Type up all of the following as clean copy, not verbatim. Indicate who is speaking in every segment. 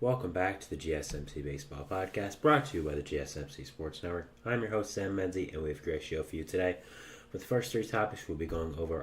Speaker 1: Welcome back to the GSMC Baseball Podcast, brought to you by the GSMC Sports Network. I'm your host, Sam Menzie, and we have a great show for you today. For the first three topics, we'll be going over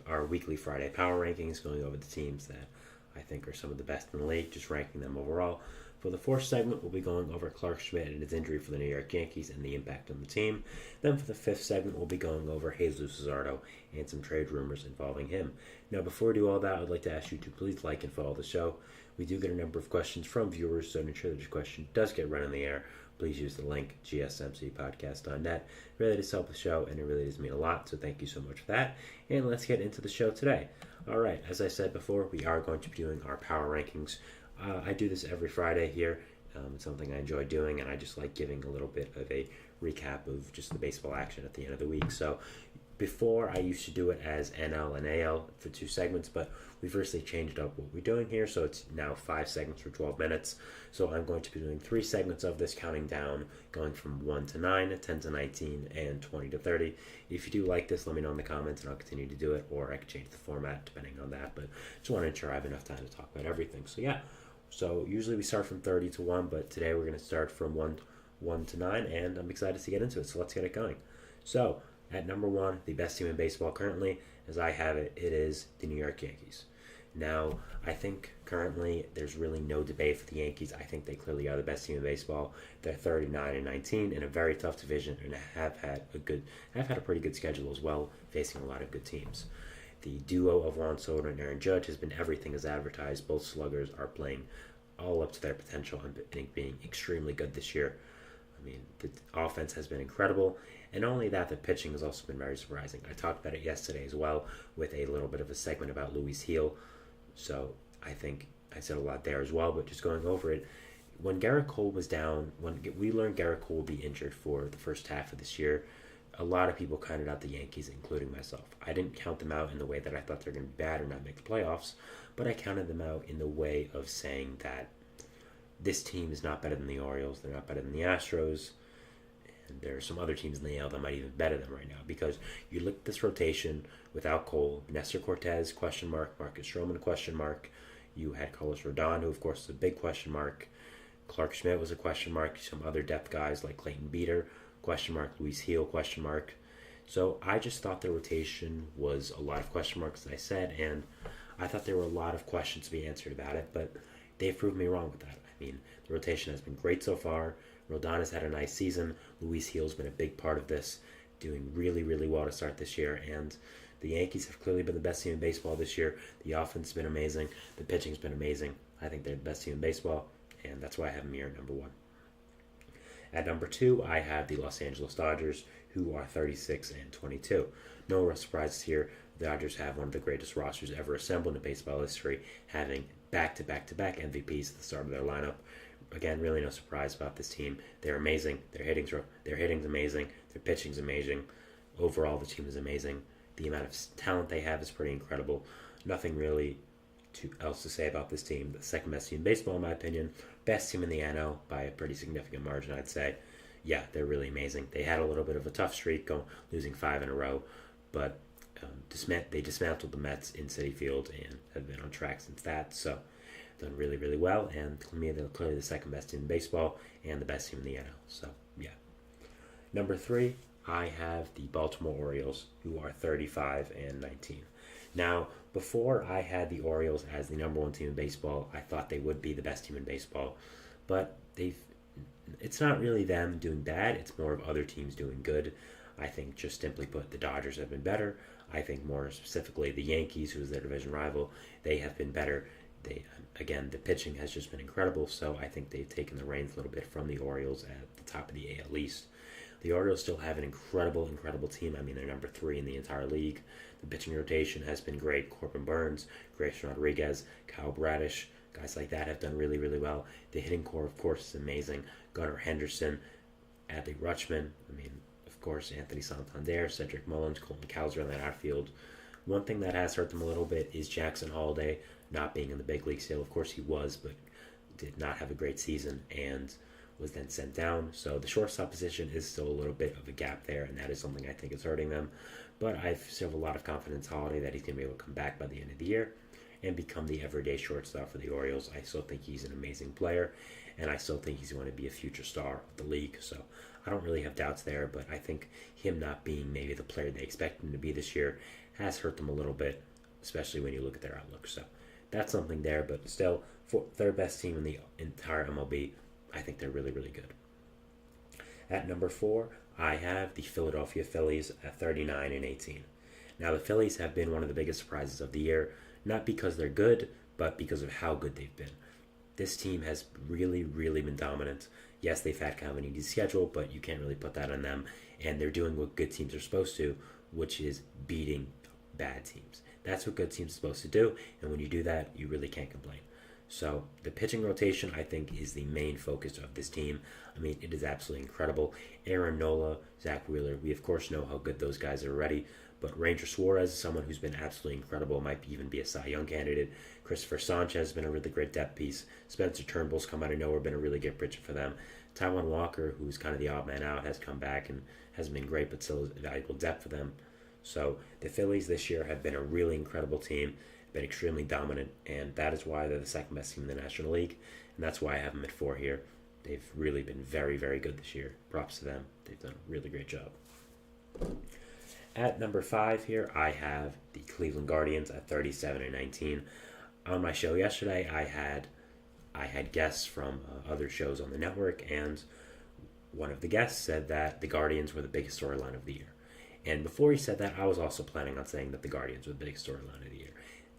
Speaker 1: our weekly Friday power rankings, going over the teams that I think are some of the best in the league, just ranking them overall. For the fourth segment, we'll be going over Clarke Schmidt and his injury for the New York Yankees and the impact on the team. Then for the fifth segment, we'll be going over Jesus Luzardo and some trade rumors involving him. Now, before we do all that, I'd like to ask you to please like and follow the show. We do get a number of questions from viewers, so to ensure that your question does get run in the air, please use the link GSMCpodcast.net. It really does help the show, and it really does mean a lot, so thank you so much for that. And let's get into the show today. All right, as I said before, we are going to be doing our power rankings. I do this every Friday here. It's something I enjoy doing, and I just like giving a little bit of a recap of just the baseball action at the end of the week. So before, I used to do it as NL and AL for 2 segments, but we've recently changed up what we're doing here, so it's now 5 segments for 12 minutes. So I'm going to be doing 3 segments of this, counting down, going from 1 to 9, 10 to 19, and 20 to 30. If you do like this, let me know in the comments, and I'll continue to do it, or I can change the format depending on that, but just want to ensure I have enough time to talk about everything. So yeah, so usually we start from 30 to 1, but today we're going to start from 1 to 9, and I'm excited to get into it, so let's get it going. So, at number 1, the best team in baseball currently, as I have it, it is the New York Yankees. Now, I think currently there's really no debate for the Yankees. I think they clearly are the best team in baseball. They're 39-19 in a very tough division and have had a pretty good schedule as well, facing a lot of good teams. The duo of Juan Soto and Aaron Judge has been everything as advertised. Both sluggers are playing all up to their potential and being extremely good this year. I mean, the offense has been incredible, and not only that, the pitching has also been very surprising. I talked about it yesterday as well with a little bit of a segment about Luis Gil, so I think I said a lot there as well, but just going over it, when Garrett Cole was down, when we learned Garrett Cole would be injured for the first half of this year, a lot of people counted out the Yankees, including myself. I didn't count them out in the way that I thought they were going to be bad or not make the playoffs, but I counted them out in the way of saying that this team is not better than the Orioles, they're not better than the Astros, and there are some other teams in the AL that might even better them right now, because you look at this rotation without Cole, Nestor Cortez, question mark, Marcus Stroman, question mark, you had Carlos Rodon, who of course is a big question mark, Clarke Schmidt was a question mark, some other depth guys like Clayton Beeter, question mark, Luis Gil, question mark. So I just thought the rotation was a lot of question marks, as I said, and I thought there were a lot of questions to be answered about it, but they've proved me wrong with that. I mean, the rotation has been great so far. Rodon has had a nice season. Luis Gil's been a big part of this, doing really, really well to start this year. And the Yankees have clearly been the best team in baseball this year. The offense has been amazing. The pitching's been amazing. I think they're the best team in baseball, and that's why I have them here at number 1. At number 2, I have the Los Angeles Dodgers, who are 36-22. No real surprises here. The Dodgers have one of the greatest rosters ever assembled in baseball history, having back-to-back MVPs at the start of their lineup. Again, really no surprise about this team. They're amazing. Their hitting's amazing. Their pitching's amazing. Overall, the team is amazing. The amount of talent they have is pretty incredible. Nothing really else to say about this team. The second best team in baseball, in my opinion. Best team in the NL by a pretty significant margin, I'd say. Yeah, they're really amazing. They had a little bit of a tough streak, losing 5 in a row, but they dismantled the Mets in Citi Field and have been on track since that. So done really, really well, and to me, they're clearly the second best team in baseball and the best team in the NL. So yeah. Number 3, I have the Baltimore Orioles, who are 35-19. Now, before I had the Orioles as the number 1 team in baseball, I thought they would be the best team in baseball, but it's not really them doing bad, it's more of other teams doing good. I think, just simply put, the Dodgers have been better. I think more specifically the Yankees, who is their division rival, they have been better. Again, the pitching has just been incredible, so I think they've taken the reins a little bit from the Orioles at the top of the AL East. The Orioles still have an incredible team. I mean, they're number 3 in the entire league. The pitching rotation has been great. Corbin Burns, Grayson Rodriguez, Kyle Bradish, guys like that have done really, really well. The hitting core, of course, is amazing. Gunnar Henderson, Adley Rutschman, I mean, of course, Anthony Santander, Cedric Mullins, Colton Cowser on that outfield. One thing that has hurt them a little bit is Jackson Holliday not being in the big league still. Of course, he was, but did not have a great season and was then sent down. So the shortstop position is still a little bit of a gap there, and that is something I think is hurting them. But I still have a lot of confidence in Holliday that he's going to be able to come back by the end of the year. and become the everyday shortstop for the Orioles. I still think he's an amazing player, and I still think he's going to be a future star of the league. So I don't really have doubts there, but I think him not being maybe the player they expect him to be this year has hurt them a little bit, especially when you look at their outlook. So that's something there, but still, for third best team in the entire MLB, I think they're really, really good. At number 4, I have the Philadelphia Phillies at 39-18. Now, the Phillies have been one of the biggest surprises of the year, not because they're good, but because of how good they've been. This team has really, really been dominant. Yes, they've had kind of an easy schedule, but you can't really put that on them. And they're doing what good teams are supposed to, which is beating bad teams. That's what good teams are supposed to do, and when you do that, you really can't complain. So the pitching rotation, I think, is the main focus of this team. I mean, it is absolutely incredible. Aaron Nola, Zach Wheeler, we of course know how good those guys are already, but Ranger Suarez is someone who's been absolutely incredible, might even be a Cy Young candidate. Christopher Sanchez has been a really great depth piece. Spencer Turnbull's come out of nowhere, been a really good pitcher for them. Taijuan Walker, who's kind of the odd man out, has come back and has been great, but still is valuable depth for them. So the Phillies this year have been a really incredible team, been extremely dominant, and that is why they're the second best team in the National League, and that's why I have them at 4 here. They've really been very, very good this year. Props to them. They've done a really great job. At number 5 here, I have the Cleveland Guardians at 37-19. On my show yesterday, I had guests from other shows on the network, and one of the guests said that the Guardians were the biggest storyline of the year. And before he said that, I was also planning on saying that the Guardians were the biggest storyline of the year.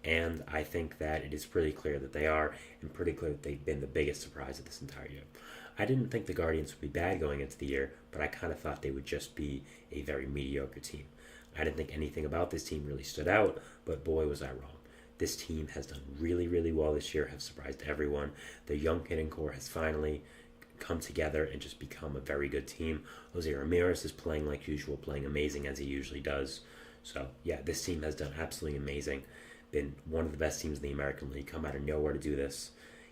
Speaker 1: And I think that it is pretty clear that they are, and pretty clear that they've been the biggest surprise of this entire year. I didn't think the Guardians would be bad going into the year, but I kind of thought they would just be a very mediocre team. I didn't think anything about this team really stood out, but boy was I wrong. This team has done really, really well this year, have surprised everyone. The young hitting core has finally come together and just become a very good team. Jose Ramirez is playing like usual, playing amazing as he usually does. So, yeah, this team has done absolutely amazing. Been one of the best teams in the American League, come out of nowhere to do this.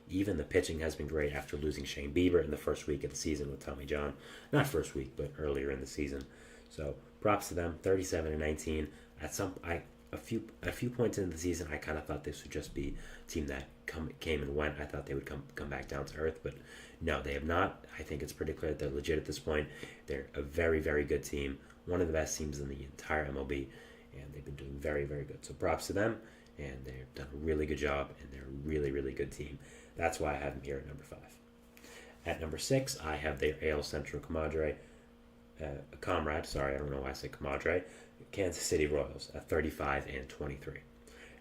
Speaker 1: Even the pitching has been great after losing Shane Bieber in the first week of the season with Tommy John. Not first week, but earlier in the season. So, props to them, 37-19. A few points into the season, I kind of thought this would just be a team that came and went. I thought they would come back down to earth, but no, they have not. I think it's pretty clear that they're legit at this point. They're a very, very good team, one of the best teams in the entire MLB, and they've been doing very, very good. So props to them, and they've done a really good job, and they're a really, really good team. That's why I have them here at number 5. At number 6, I have their AL Central comrade, I don't know why I said comrade, Kansas City Royals at 35-23.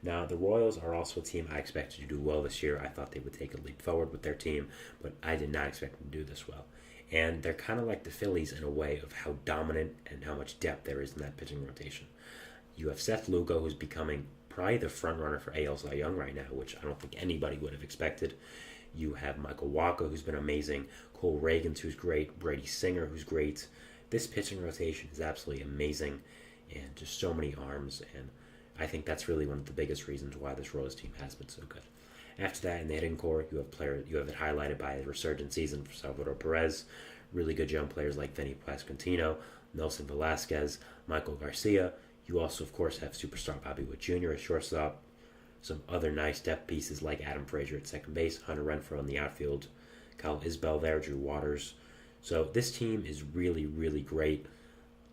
Speaker 1: Now, the Royals are also a team I expected to do well this year. I thought they would take a leap forward with their team, but I did not expect them to do this well. And they're kind of like the Phillies in a way of how dominant and how much depth there is in that pitching rotation. You have Seth Lugo, who's becoming probably the front runner for AL Cy Young right now, which I don't think anybody would have expected. You have Michael Wacha, who's been amazing, Cole Reagans, who's great, Brady Singer, who's great. This pitching rotation is absolutely amazing, and just so many arms, and I think that's really one of the biggest reasons why this Royals team has been so good. After that, in the hitting core, you have it highlighted by a resurgent season for Salvador Perez, really good young players like Vinny Pasquantino, Nelson Velasquez, Michael Garcia. You also, of course, have superstar Bobby Witt Jr. at shortstop, some other nice depth pieces like Adam Frazier at second base, Hunter Renfroe in the outfield, Kyle Isbell there, Drew Waters. So this team is really, really great.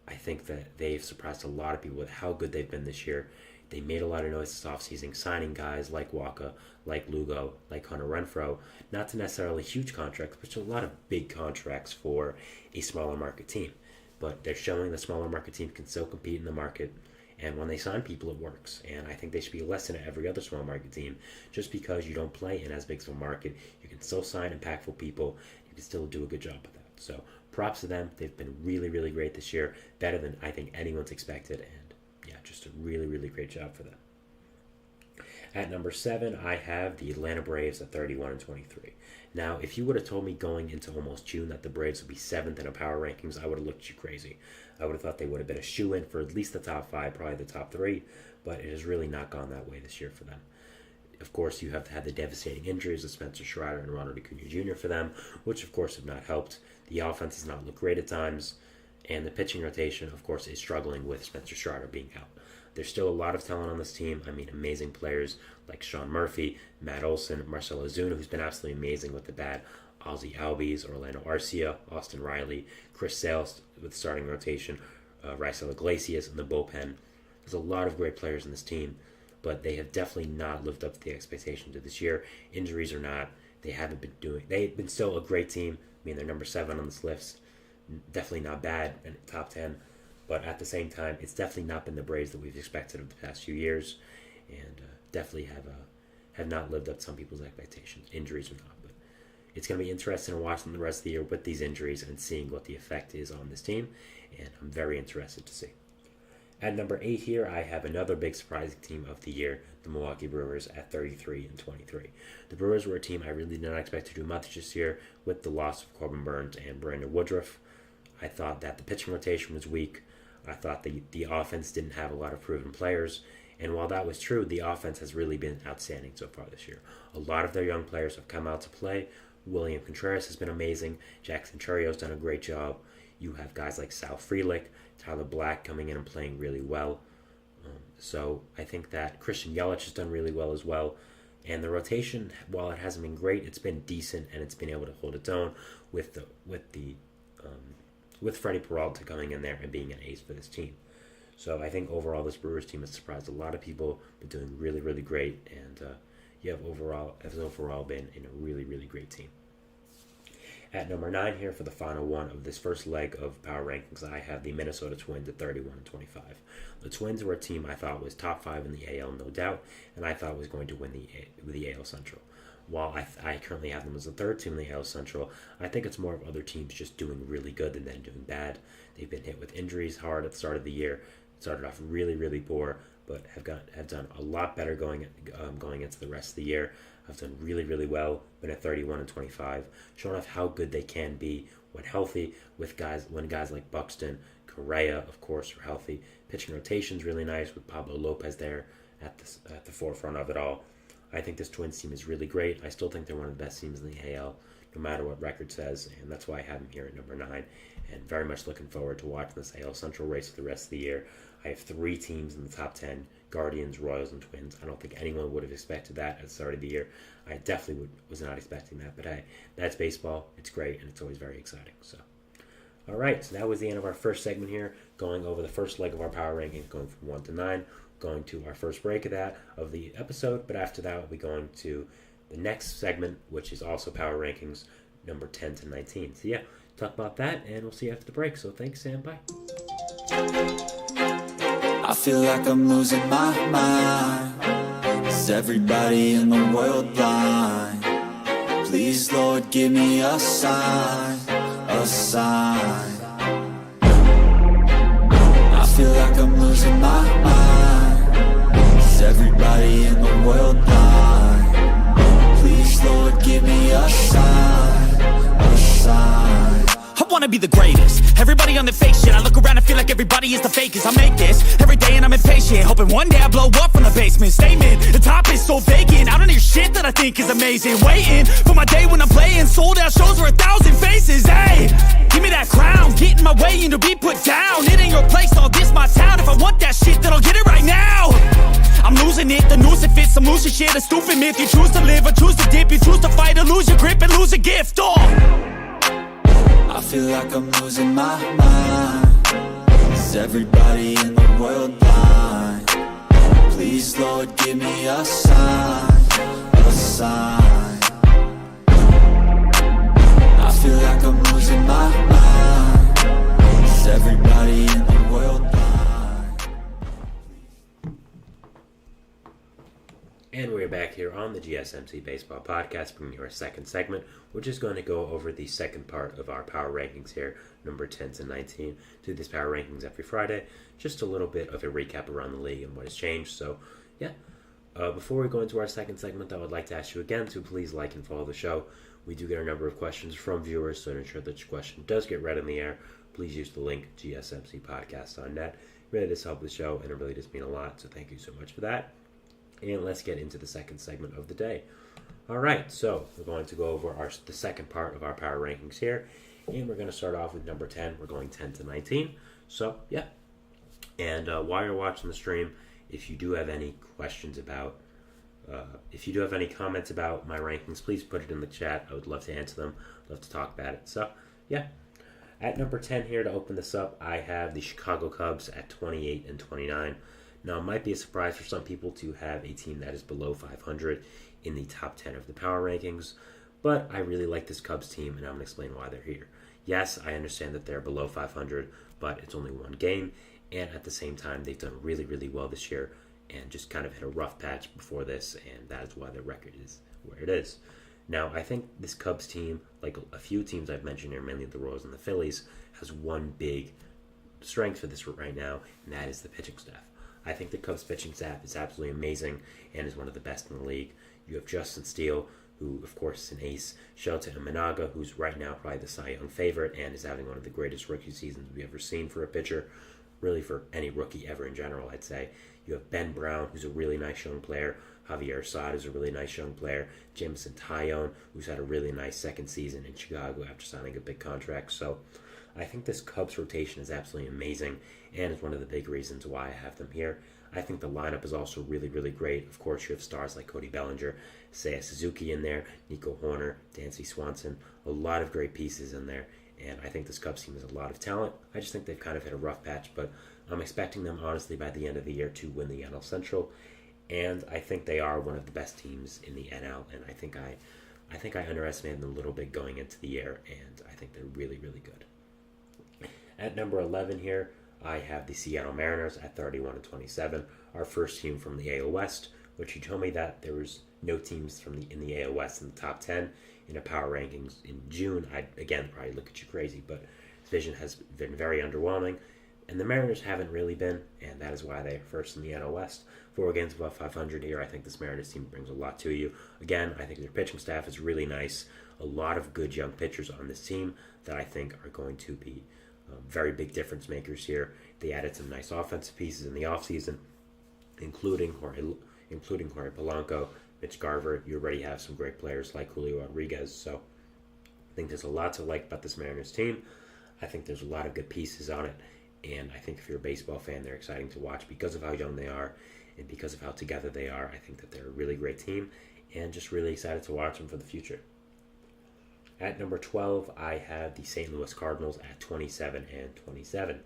Speaker 1: I think that they've surprised a lot of people with how good they've been this year. They made a lot of noise this offseason, signing guys like Wacha, like Lugo, like Hunter Renfroe. Not to necessarily huge contracts, but a lot of big contracts for a smaller market team. But they're showing the smaller market team can still compete in the market. And when they sign people, it works. And I think they should be a lesson to every other small market team. Just because you don't play in as big of a market, you can still sign impactful people. You can still do a good job with that. So props to them. They've been really, really great this year. Better than I think anyone's expected. And yeah, just a really, really great job for them. At number 7, I have the Atlanta Braves at 31-23. Now, if you would have told me going into almost June that the Braves would be 7th in a power rankings, I would have looked at you crazy. I would have thought they would have been a shoo-in for at least the top 5, probably the top 3, but it has really not gone that way this year for them. Of course, you have had the devastating injuries of Spencer Strider and Ronald Acuna Jr. for them, which of course have not helped. The offense has not looked great at times, and the pitching rotation, of course, is struggling with Spencer Strider being out. there's still a lot of talent on this team. I mean, amazing players like Sean Murphy, Matt Olson, Marcell Ozuna, who's been absolutely amazing with the bat, Ozzie Albies, Orlando Arcia, Austin Riley, Chris Sales with starting rotation, Raisel Iglesias in the bullpen. There's a lot of great players in this team, but they have definitely not lived up to the expectations of this year. Injuries or not, they've been still a great team. I mean, they're number 7 on this list. Definitely not bad in the top 10. But at the same time, it's definitely not been the Braves that we've expected of the past few years. And definitely have not lived up to some people's expectations, injuries or not. But it's going to be interesting to watch them the rest of the year with these injuries and seeing what the effect is on this team. And I'm very interested to see. At number 8 here, I have another big surprising team of the year, the Milwaukee Brewers at 33-23. The Brewers were a team I really did not expect to do much this year with the loss of Corbin Burnes and Brandon Woodruff. I thought that the pitching rotation was weak. I thought the offense didn't have a lot of proven players. And while that was true, the offense has really been outstanding so far this year. A lot of their young players have come out to play. William Contreras has been amazing. Jackson Churrio's done a great job. You have guys like Sal Frelick, Tyler Black coming in and playing really well. So I think that Christian Yelich has done really well as well. And the rotation, while it hasn't been great, it's been decent and it's been able to hold its own with Freddie Peralta coming in there and being an ace for this team. So I think overall this Brewers team has surprised a lot of people, been doing really, really great, and has overall been in a really, really great team. At number 9 here for the final one of this first leg of Power Rankings, I have the Minnesota Twins at 31-25. The Twins were a team I thought was top 5 in the AL, no doubt, and I thought was going to win the AL Central. While I currently have them as the third team in the AL Central, I think it's more of other teams just doing really good than them doing bad. They've been hit with injuries hard at the start of the year. Started off really, really poor, but have done a lot better going into the rest of the year. Have done really, really well, been at 31-25, showing off how good they can be when healthy. When guys like Buxton, Correa, of course, are healthy. Pitching rotation's really nice with Pablo Lopez there at the forefront of it all. I think this Twins team is really great. I still think they're one of the best teams in the AL, no matter what record says, and that's why I have them here at number 9. And very much looking forward to watching this AL Central race for the rest of the year. I have 3 teams in the top 10, Guardians, Royals, and Twins. I don't think anyone would have expected that at the start of the year. I definitely was not expecting that, but hey, that's baseball. It's great, and it's always very exciting. So, all right, so that was the end of our first segment here, going over the first leg of our power rankings, going from 1 to 9, going to our first break of the episode, but after that, we'll be going to the next segment, which is also power rankings, number 10 to 19. So yeah, talk about that, and we'll see you after the break. So thanks, Sam. Bye.
Speaker 2: I feel like I'm losing my mind. Is everybody in the world blind? Please, Lord, give me a sign, a sign. I feel like I'm losing my mind. Is everybody in the world blind? Please, Lord, give me a sign, a sign.
Speaker 3: I wanna be the greatest. Everybody on the fake shit. I look around and feel like everybody is the fakest. I make this every day and I'm impatient, hoping one day I blow up from the basement. Statement, the top is so vacant. I don't hear shit that I think is amazing. Waiting for my day when I'm playing sold out shows for 1,000 faces. Hey, give me that crown, get in my way and to be put down. It ain't your place, all this my town. If I want that shit, then I'll get it right now. I'm losing it, the noose it fits. I'm losing shit, a stupid myth. You choose to live or choose to dip. You choose to fight or lose your grip and lose a gift.
Speaker 2: I feel like I'm losing my mind. Is everybody in the world blind? Please, Lord, give me a sign, a sign. I feel like I'm losing my mind. Is everybody in the world blind?
Speaker 1: And we're back here on the GSMC Baseball Podcast, bringing you our second segment, which is going to go over the second part of our power rankings here, number 10 to 19. Do these power rankings every Friday. Just a little bit of a recap around the league and what has changed. So, yeah. Before we go into our second segment, I would like to ask you again to please like and follow the show. We do get a number of questions from viewers, so to ensure that your question does get read in the air, please use the link GSMCpodcast.net. It really does help the show, and it really does mean a lot, so thank you so much for that. And let's get into the second segment of the day. All right, so we're going to go over the second part of our power rankings here. And we're going to start off with number 10. We're going 10 to 19. So, yeah. And while you're watching the stream, If you do have any questions about, if you do have any comments about my rankings, please put it in the chat. I would love to answer them. Love to talk about it. So, yeah. At number 10 here to open this up, I have the Chicago Cubs at 28 and 29. Now, it might be a surprise for some people to have a team that is below 500 in the top 10 of the power rankings, but I really like this Cubs team, and I'm going to explain why they're here. Yes, I understand that they're below 500, but it's only one game, and at the same time, they've done really, really well this year and just kind of hit a rough patch before this, and that is why their record is where it is. Now, I think this Cubs team, like a few teams I've mentioned here, mainly the Royals and the Phillies, has one big strength for this right now, and that is the pitching staff. I think the Cubs pitching staff is absolutely amazing and is one of the best in the league. You have Justin Steele, who, of course, is an ace. Shelton Imanaga, who's right now probably the Cy Young favorite and is having one of the greatest rookie seasons we've ever seen for a pitcher, really for any rookie ever in general, I'd say. You have Ben Brown, who's a really nice young player. Javier Assad is a really nice young player. Jameson Taillon, who's had a really nice second season in Chicago after signing a big contract. So I think this Cubs rotation is absolutely amazing and is one of the big reasons why I have them here. I think the lineup is also really, really great. Of course, you have stars like Cody Bellinger, Seiya Suzuki in there, Nico Horner, Dansby Swanson, a lot of great pieces in there. And I think this Cubs team has a lot of talent. I just think they've kind of hit a rough patch, but I'm expecting them, honestly, by the end of the year to win the NL Central. And I think they are one of the best teams in the NL, and I think I underestimated them a little bit going into the year, and I think they're really, really good. At number 11 here, I have the Seattle Mariners at 31 and 27, our first team from the AL West, which you told me that there was no teams in the AL West in the top 10 in a power rankings in June. I'd, again, probably look at you crazy, but this vision has been very underwhelming. And the Mariners haven't really been, and that is why they're first in the NL West. 4 games above 500 here. I think this Mariners team brings a lot to you. Again, I think their pitching staff is really nice. A lot of good young pitchers on this team that I think are going to be very big difference makers here. They added some nice offensive pieces in the offseason, including Jorge Polanco, Mitch Garver. You already have some great players like Julio Rodriguez. So I think there's a lot to like about this Mariners team. I think there's a lot of good pieces on it. And I think if you're a baseball fan, they're exciting to watch because of how young they are and because of how together they are. I think that they're a really great team and just really excited to watch them for the future. At number 12, I have the St. Louis Cardinals at 27 and 27.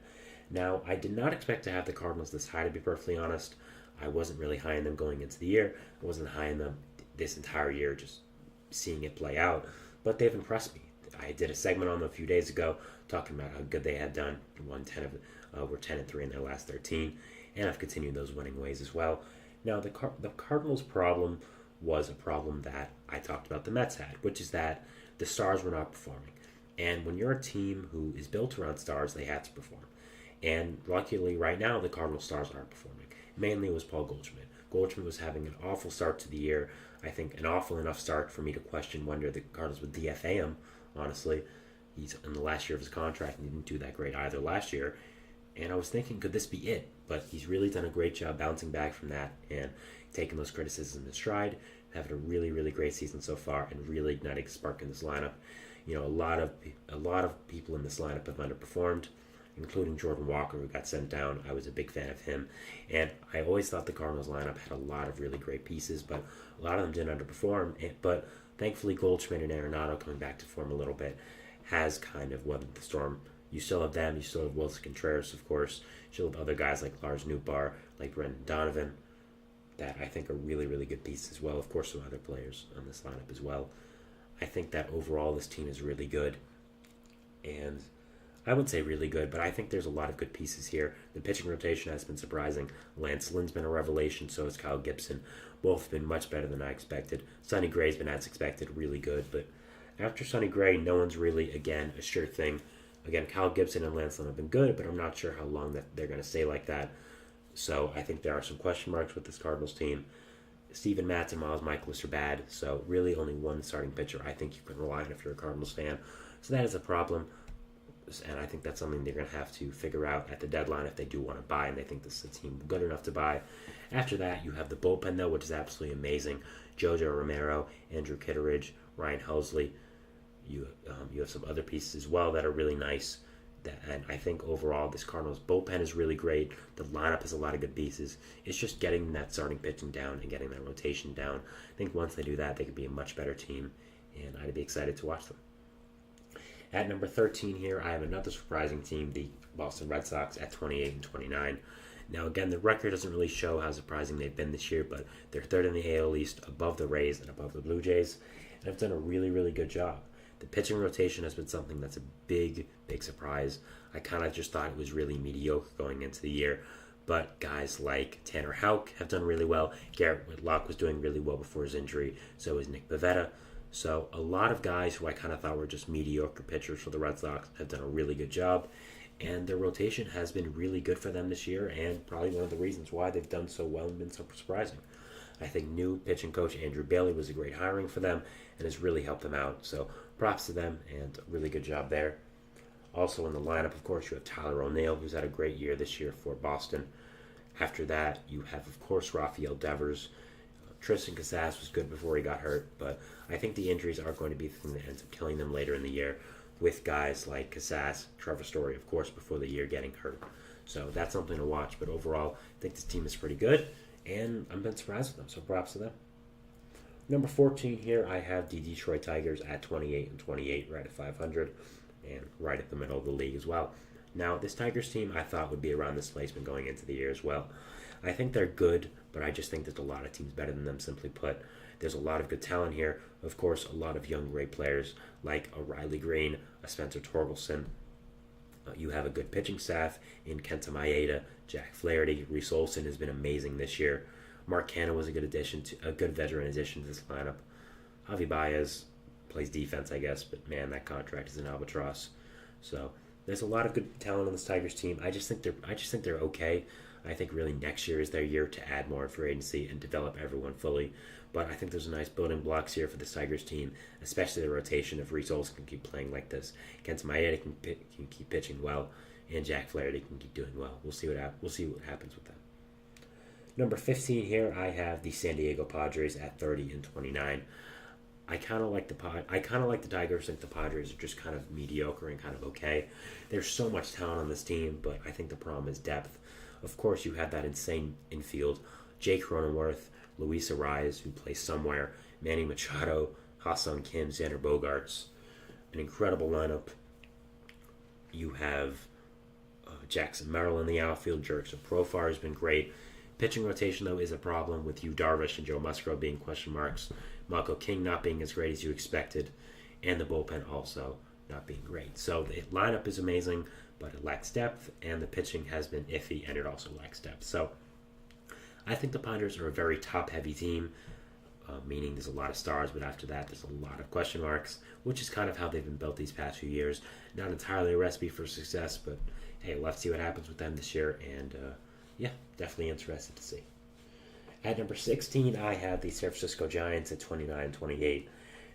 Speaker 1: Now, I did not expect to have the Cardinals this high, to be perfectly honest. I wasn't really high on them going into the year. I wasn't high on them this entire year, just seeing it play out. But they've impressed me. I did a segment on them a few days ago talking about how good they had done. Were 10-3 in their last 13, and I've continued those winning ways as well. Now, the Cardinals' problem was a problem that I talked about the Mets had, which is that the stars were not performing. And when you're a team who is built around stars, they had to perform. And luckily, right now, the Cardinals stars aren't performing. Mainly it was Paul Goldschmidt. Goldschmidt was having an awful start to the year. I think an awful enough start for me to question whether the Cardinals would DFA him, honestly. He's in the last year of his contract and he didn't do that great either last year. And I was thinking, could this be it? But he's really done a great job bouncing back from that and taking those criticisms in stride, having a really, really great season so far and really igniting a spark in this lineup. You know, a lot of people in this lineup have underperformed, including Jordan Walker, who got sent down. I was a big fan of him. And I always thought the Cardinals lineup had a lot of really great pieces, but a lot of them didn't underperform. But thankfully, Goldschmidt and Arenado coming back to form a little bit has kind of weathered the storm. You still have them. You still have Wilson Contreras, of course. You still have other guys like Lars Nootbaar, like Brendan Donovan, that I think are really, really good pieces as well. Of course, some other players on this lineup as well. I think that overall this team is really good. And I wouldn't say really good, but I think there's a lot of good pieces here. The pitching rotation has been surprising. Lance Lynn's been a revelation, so has Kyle Gibson. Both have been much better than I expected. Sonny Gray's been, as expected, really good, but after Sonny Gray, no one's really, again, a sure thing. Again, Kyle Gibson and Lance Lynn have been good, but I'm not sure how long that they're going to stay like that. So I think there are some question marks with this Cardinals team. Steven Matz and Miles Michaelis are bad, so really only one starting pitcher I think you can rely on if you're a Cardinals fan. So that is a problem, and I think that's something they're going to have to figure out at the deadline if they do want to buy, and they think this is a team good enough to buy. After that, you have the bullpen, though, which is absolutely amazing. Jojo Romero, Andrew Kitteridge, Ryan Helsley. You have some other pieces as well that are really nice. And I think overall this Cardinals bullpen is really great. The lineup has a lot of good pieces. It's just getting that starting pitching down and getting that rotation down. I think once they do that, they could be a much better team, and I'd be excited to watch them. At number 13 here, I have another surprising team, the Boston Red Sox at 28 and 29. Now again, the record doesn't really show how surprising they've been this year, but they're third in the AL East, above the Rays and above the Blue Jays, and have done a really, really good job. The pitching rotation has been something that's a big, big surprise. I kind of just thought it was really mediocre going into the year, but guys like Tanner Houck have done really well. Garrett Whitlock was doing really well before his injury, so is Nick Pivetta. So a lot of guys who I kind of thought were just mediocre pitchers for the Red Sox have done a really good job, and their rotation has been really good for them this year, and probably one of the reasons why they've done so well and been so surprising. I think new pitching coach Andrew Bailey was a great hiring for them and has really helped them out. So props to them and a really good job there. Also in the lineup, of course, you have Tyler O'Neill, who's had a great year this year for Boston. After that, you have, of course, Rafael Devers. Tristan Casas was good before he got hurt, but I think the injuries are going to be the thing that ends up killing them later in the year, with guys like Casas, Trevor Story, of course, before the year getting hurt. So that's something to watch, but overall, I think this team is pretty good, and I'm been surprised with them, so props to them. Number 14 here, I have the Detroit Tigers at 28 and 28, right at 500, and right at the middle of the league as well. Now, this Tigers team I thought would be around this placement going into the year as well. I think they're good, but I just think there's a lot of teams better than them, simply put. There's a lot of good talent here. Of course, a lot of young, great players like a Riley Green, a Spencer Torkelson. You have a good pitching staff in Kenta Maeda, Jack Flaherty. Reese Olson has been amazing this year. Mark Canha was a good veteran addition to this lineup. Javi Baez plays defense, I guess, but man, that contract is an albatross. So there's a lot of good talent on this Tigers team. I just think they're okay. I think really next year is their year to add more in free agency and develop everyone fully. But I think there's a nice building blocks here for this Tigers team, especially the rotation. If Reese Olson can keep playing like this, Kenta Maeda can keep pitching well, and Jack Flaherty can keep doing well. We'll see what happens with them. Number 15 here, I have the San Diego Padres at 30 and 29. I kind of like the Tigers. I think the Padres are just kind of mediocre and kind of okay. There's so much talent on this team, but I think the problem is depth. Of course, you have that insane infield. Jake Cronenworth, Luis Ariz, who plays somewhere, Manny Machado, Ha-Sung Kim, Xander Bogaerts. An incredible lineup. You have Jackson Merrill in the outfield. Jurickson Profar has been great. Pitching rotation, though, is a problem with Yu Darvish and Joe Musgrove being question marks. Michael King not being as great as you expected, and the bullpen also not being great. So the lineup is amazing, but it lacks depth, and the pitching has been iffy, and it also lacks depth. So I think the Padres are a very top-heavy team, meaning there's a lot of stars, but after that there's a lot of question marks, which is kind of how they've been built these past few years. Not entirely a recipe for success, but hey, let's see what happens with them this year, and yeah, definitely interested to see. At number 16, I have the San Francisco Giants at 29-28.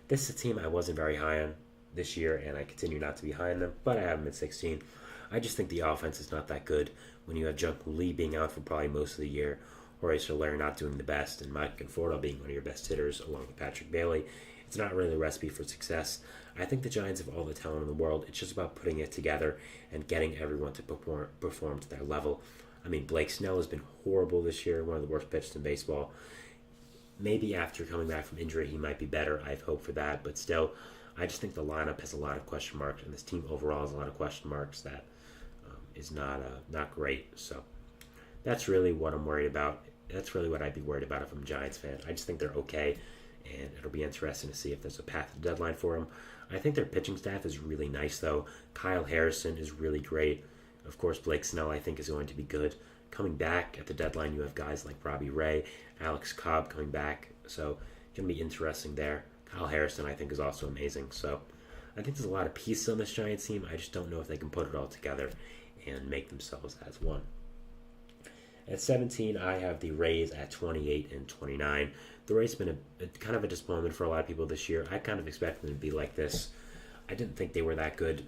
Speaker 1: This is a team I wasn't very high on this year, and I continue not to be high on them, but I have them at 16. I just think the offense is not that good when you have Jung-Hoo Lee being out for probably most of the year, Jorge Soler not doing the best, and Mike Conforto being one of your best hitters along with Patrick Bailey. It's not really a recipe for success. I think the Giants have all the talent in the world. It's just about putting it together and getting everyone to perform to their level. I mean, Blake Snell has been horrible this year, one of the worst pitchers in baseball. Maybe after coming back from injury, he might be better. I have hope for that. But still, I just think the lineup has a lot of question marks, and this team overall has a lot of question marks that is not great. So that's really what I'm worried about. That's really what I'd be worried about if I'm a Giants fan. I just think they're okay, and it'll be interesting to see if there's a path to the deadline for them. I think their pitching staff is really nice, though. Kyle Harrison is really great. Of course, Blake Snell, I think, is going to be good. Coming back at the deadline, you have guys like Robbie Ray, Alex Cobb coming back. So it's going to be interesting there. Kyle Harrison, I think, is also amazing. So I think there's a lot of pieces on this Giants team. I just don't know if they can put it all together and make themselves as one. At 17, I have the Rays at 28 and 29. The Rays have been a kind of a disappointment for a lot of people this year. I kind of expected them to be like this. I didn't think they were that good.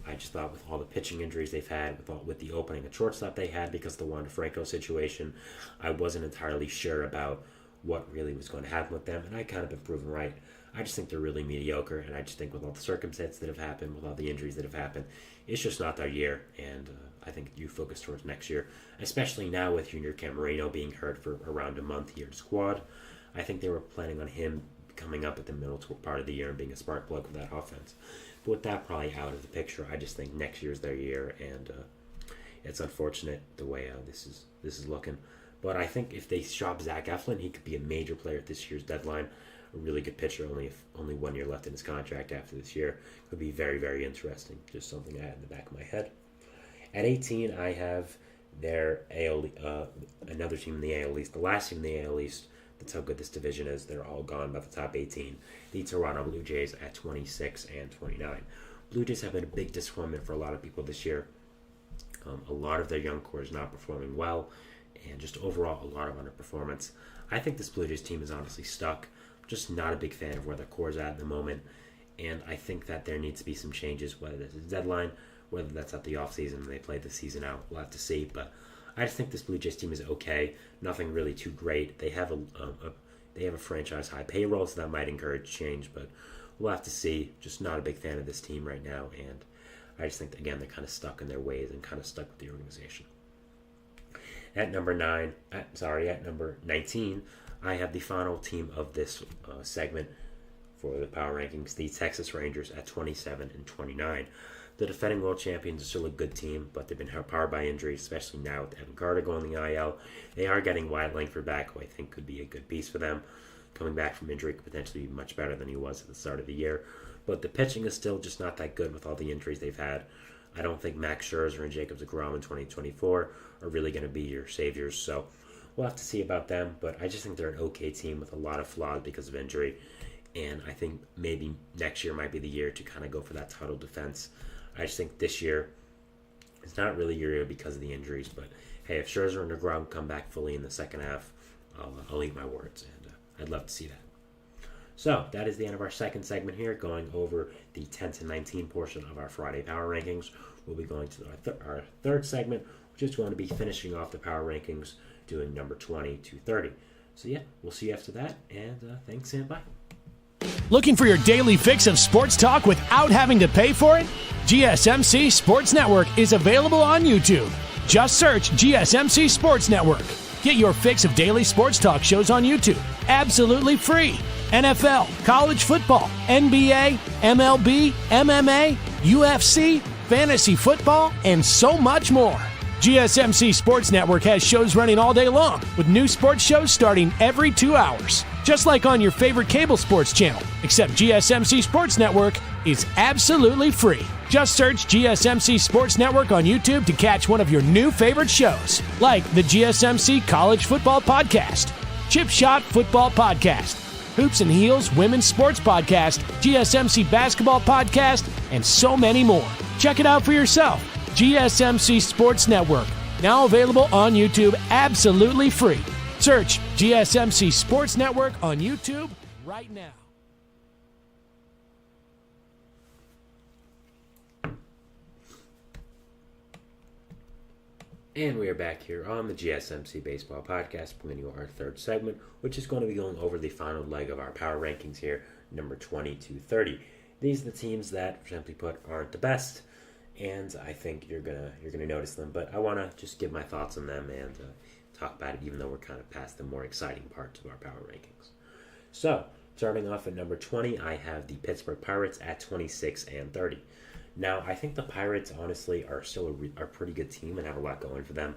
Speaker 1: I just thought with all the pitching injuries they've had, with the opening at shortstop they had because of the Wander Franco situation, I wasn't entirely sure about what really was going to happen with them, and I kind of been proven right. I just think they're really mediocre, and I just think with all the circumstances that have happened, with all the injuries that have happened, it's just not their year, and I think you focus towards next year, especially now with Junior Camarino being hurt for around a month here in squad. I think they were planning on him coming up at the middle part of the year and being a spark plug of that offense. But with that probably out of the picture, I just think next year's their year, and it's unfortunate the way this is looking. But I think if they shop Zach Eflin, he could be a major player at this year's deadline. A really good pitcher, only 1 year left in his contract after this year. Could be very, very interesting. Just something I had in the back of my head. At 18, I have their another team in the AL East. The last team in the AL East. That's how good this division is. They're all gone by the top 18. The Toronto Blue Jays at 26 and 29. Blue Jays have been a big disappointment for a lot of people this year. A lot of their young core is not performing well, and just overall a lot of underperformance. I think this Blue Jays team is honestly stuck. I'm just not a big fan of where their core is at the moment, and I think that there needs to be some changes, whether that's a deadline, whether that's at the offseason when they play the season out. We'll have to see, but I just think this Blue Jays team is okay. Nothing really too great. They have a franchise high payroll, so that might encourage change, but we'll have to see. Just not a big fan of this team right now, and I just think, again, they're kind of stuck in their ways and kind of stuck with the organization. At number 19, I have the final team of this segment for the power rankings, the Texas Rangers at 27 and 29. The defending world champions are still a good team, but they've been powered by injuries, especially now with Evan Carter going the IL. They are getting Wyatt Langford back, who I think could be a good piece for them. Coming back from injury could potentially be much better than he was at the start of the year. But the pitching is still just not that good with all the injuries they've had. I don't think Max Scherzer and Jacob deGrom in 2024 are really going to be your saviors. So we'll have to see about them. But I just think they're an okay team with a lot of flaws because of injury. And I think maybe next year might be the year to kind of go for that title defense. I just think this year it's not really your year because of the injuries. But hey, if Scherzer and deGrom come back fully in the second half, I'll eat my words. And I'd love to see that. So that is the end of our second segment here, going over the 10 to 19 portion of our Friday Power Rankings. We'll be going to our third segment, which is going to be finishing off the Power Rankings, doing number 20 to 30. So yeah, we'll see you after that, and thanks and bye.
Speaker 4: Looking for your daily fix of sports talk without having to pay for it? GSMC Sports Network is available on YouTube. Just search GSMC Sports Network. Get your fix of daily sports talk shows on YouTube, absolutely free. NFL, college football, NBA, MLB, MMA, UFC, fantasy football, and so much more. GSMC Sports Network has shows running all day long, with new sports shows starting every 2 hours. Just like on your favorite cable sports channel, except GSMC Sports Network is absolutely free. Just search GSMC Sports Network on YouTube to catch one of your new favorite shows, like the GSMC College Football Podcast, Chip Shot Football Podcast, Hoops and Heels Women's Sports Podcast, GSMC Basketball Podcast, and so many more. Check it out for yourself. GSMC Sports Network, now available on YouTube absolutely free. Search GSMC Sports Network on YouTube right now.
Speaker 1: And we are back here on the GSMC Baseball Podcast, bringing you our third segment, which is going to be going over the final leg of our power rankings here, number 20 to 30. These are the teams that, simply put, aren't the best, and I think you're gonna notice them. But I want to just give my thoughts on them and talk about it, even though we're kind of past the more exciting parts of our power rankings. So, starting off at number 20, I have the Pittsburgh Pirates at 26 and 30. Now, I think the Pirates, honestly, are still a pretty good team and have a lot going for them.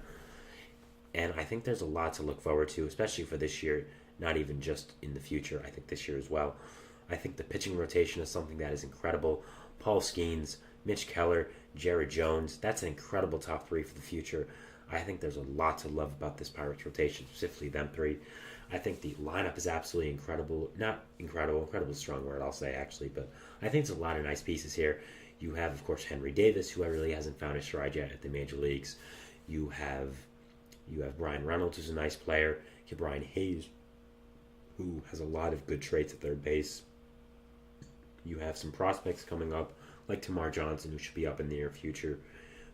Speaker 1: And I think there's a lot to look forward to, especially for this year, not even just in the future. I think this year as well. I think the pitching rotation is something that is incredible. Paul Skeens, Mitch Keller, Jared Jones, that's an incredible top three for the future. I think there's a lot to love about this Pirates rotation, specifically them three. I think the lineup is absolutely incredible. Not incredible is a strong word, I'll say, actually, but I think there's a lot of nice pieces here. You have, of course, Henry Davis, who really hasn't found his stride yet at the major leagues. You have Brian Reynolds, who's a nice player. You have Brian Hayes, who has a lot of good traits at third base. You have some prospects coming up, like Tamar Johnson, who should be up in the near future.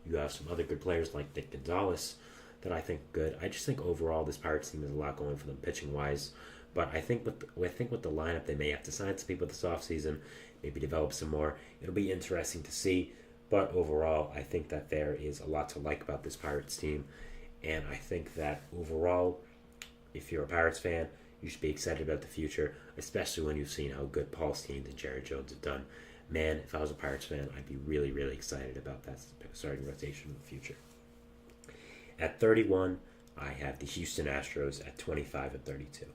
Speaker 1: You have some other good players like Nick Gonzalez that I think are good. I just think overall this Pirates team has a lot going for them pitching-wise. But I think with the lineup, they may have to sign some people this offseason, maybe develop some more. It'll be interesting to see. But overall, I think that there is a lot to like about this Pirates team. And I think that overall, if you're a Pirates fan, you should be excited about the future, especially when you've seen how good Paul Skeens and Jerry Jones have done. Man, if I was a Pirates fan, I'd be really, really excited about that starting rotation in the future. At 31, I have the Houston Astros at 25 and 32.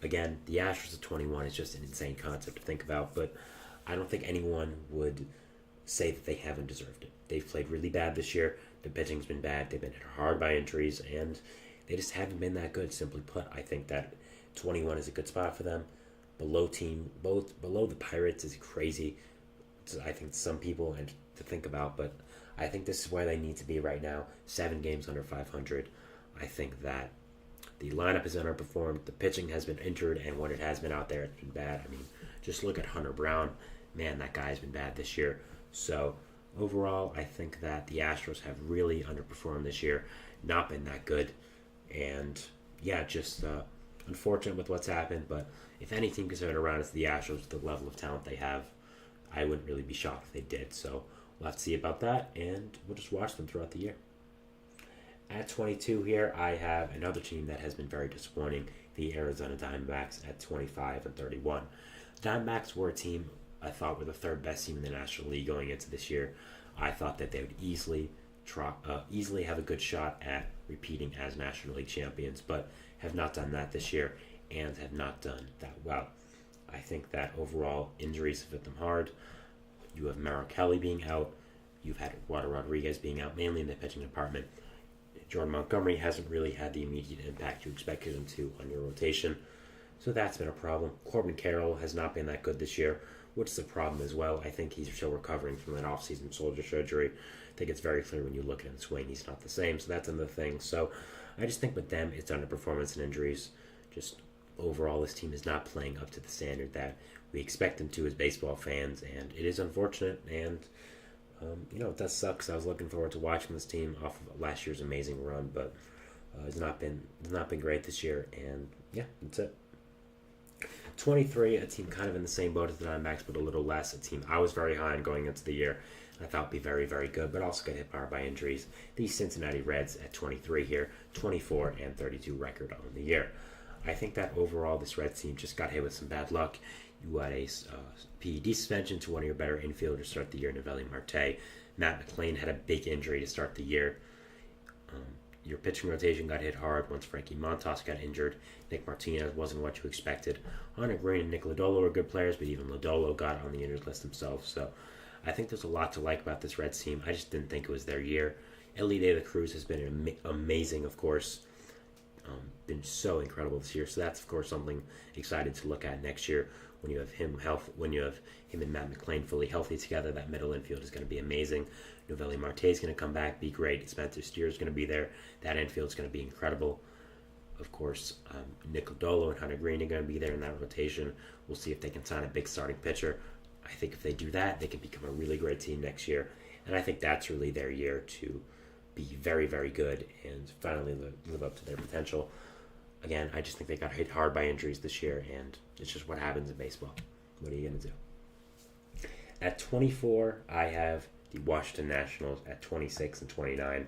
Speaker 1: Again, the Astros at 21 is just an insane concept to think about, but I don't think anyone would say that they haven't deserved it. They've played really bad this year. The pitching's been bad. They've been hit hard by injuries, and they just haven't been that good, simply put. I think that 21 is a good spot for them. Below the Pirates is crazy, I think, some people and to think about, but I think this is where they need to be right now. 7 games under 500. I think that the lineup has underperformed. The pitching has been injured, and when it has been out there, it's been bad. I mean, just look at Hunter Brown. Man, that guy's been bad this year. So overall, I think that the Astros have really underperformed this year, not been that good, and yeah, just unfortunate with what's happened. But if any team can turn it around, it's the Astros with the level of talent they have. I wouldn't really be shocked if they did. So we'll have to see about that, and we'll just watch them throughout the year. At 22 here, I have another team that has been very disappointing, the Arizona Diamondbacks at 25 and 31. The Diamondbacks were a team I thought were the third best team in the National League going into this year. I thought that they would easily have a good shot at repeating as National League champions, but have not done that this year and have not done that well. I think that overall injuries have hit them hard. You have Merrill Kelly being out. You've had Eduardo Rodriguez being out, mainly in the pitching department. Jordan Montgomery hasn't really had the immediate impact you expected him to on your rotation, so that's been a problem. Corbin Carroll has not been that good this year, which is a problem as well. I think he's still recovering from that off-season shoulder surgery. I think it's very clear when you look at him swing, he's not the same, so that's another thing. So I just think with them, it's underperformance and injuries. Just overall, this team is not playing up to the standard that we expect them to as baseball fans, and it is unfortunate, and it does suck because I was looking forward to watching this team off of last year's amazing run, but it's not been great this year, and yeah, that's it. 23, a team kind of in the same boat as the Diamondbacks, but a little less. A team I was very high on going into the year. I thought would be very, very good, but also got hit hard by injuries. The Cincinnati Reds at 23 here, 24 and 32 record on the year. I think that overall this Reds team just got hit with some bad luck. You had a PED suspension to one of your better infielders to start the year, Noelvi Marte. Matt McLain had a big injury to start the year. Your pitching rotation got hit hard once Frankie Montas got injured. Nick Martinez wasn't what you expected. Hunter Green and Nick Lodolo were good players, but even Lodolo got on the injured list himself. So I think there's a lot to like about this Reds team. I just didn't think it was their year. Ellie De La Cruz has been amazing, of course. Been so incredible this year. So that's, of course, something excited to look at next year. When you have him and Matt McLain fully healthy together, that middle infield is going to be amazing. Noelvi Marte is going to come back, be great. Spencer Steer is going to be there. That infield is going to be incredible. Of course, Nick Lodolo and Hunter Green are going to be there in that rotation. We'll see if they can sign a big starting pitcher. I think if they do that, they can become a really great team next year. And I think that's really their year to be very, very good and finally live up to their potential. Again, I just think they got hit hard by injuries this year, and it's just what happens in baseball. What are you going to do? At 24, I have the Washington Nationals at 26 and 29.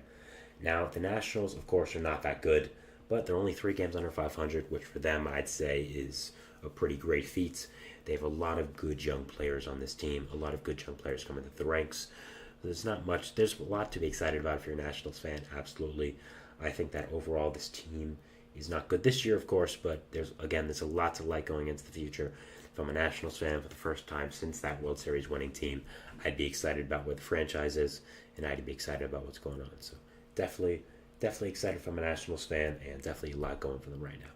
Speaker 1: Now, the Nationals, of course, are not that good, but they're only 3 games under 500, which for them, I'd say, is a pretty great feat. They have a lot of good young players on this team, a lot of good young players coming through the ranks. There's not much. There's a lot to be excited about if you're a Nationals fan, absolutely. I think that overall this team is not good this year, of course, but there's a lot to like going into the future. If I'm a Nationals fan for the first time since that World Series winning team, I'd be excited about where the franchise is, and I'd be excited about what's going on. So definitely excited from a Nationals fan, and definitely a lot going for them right now.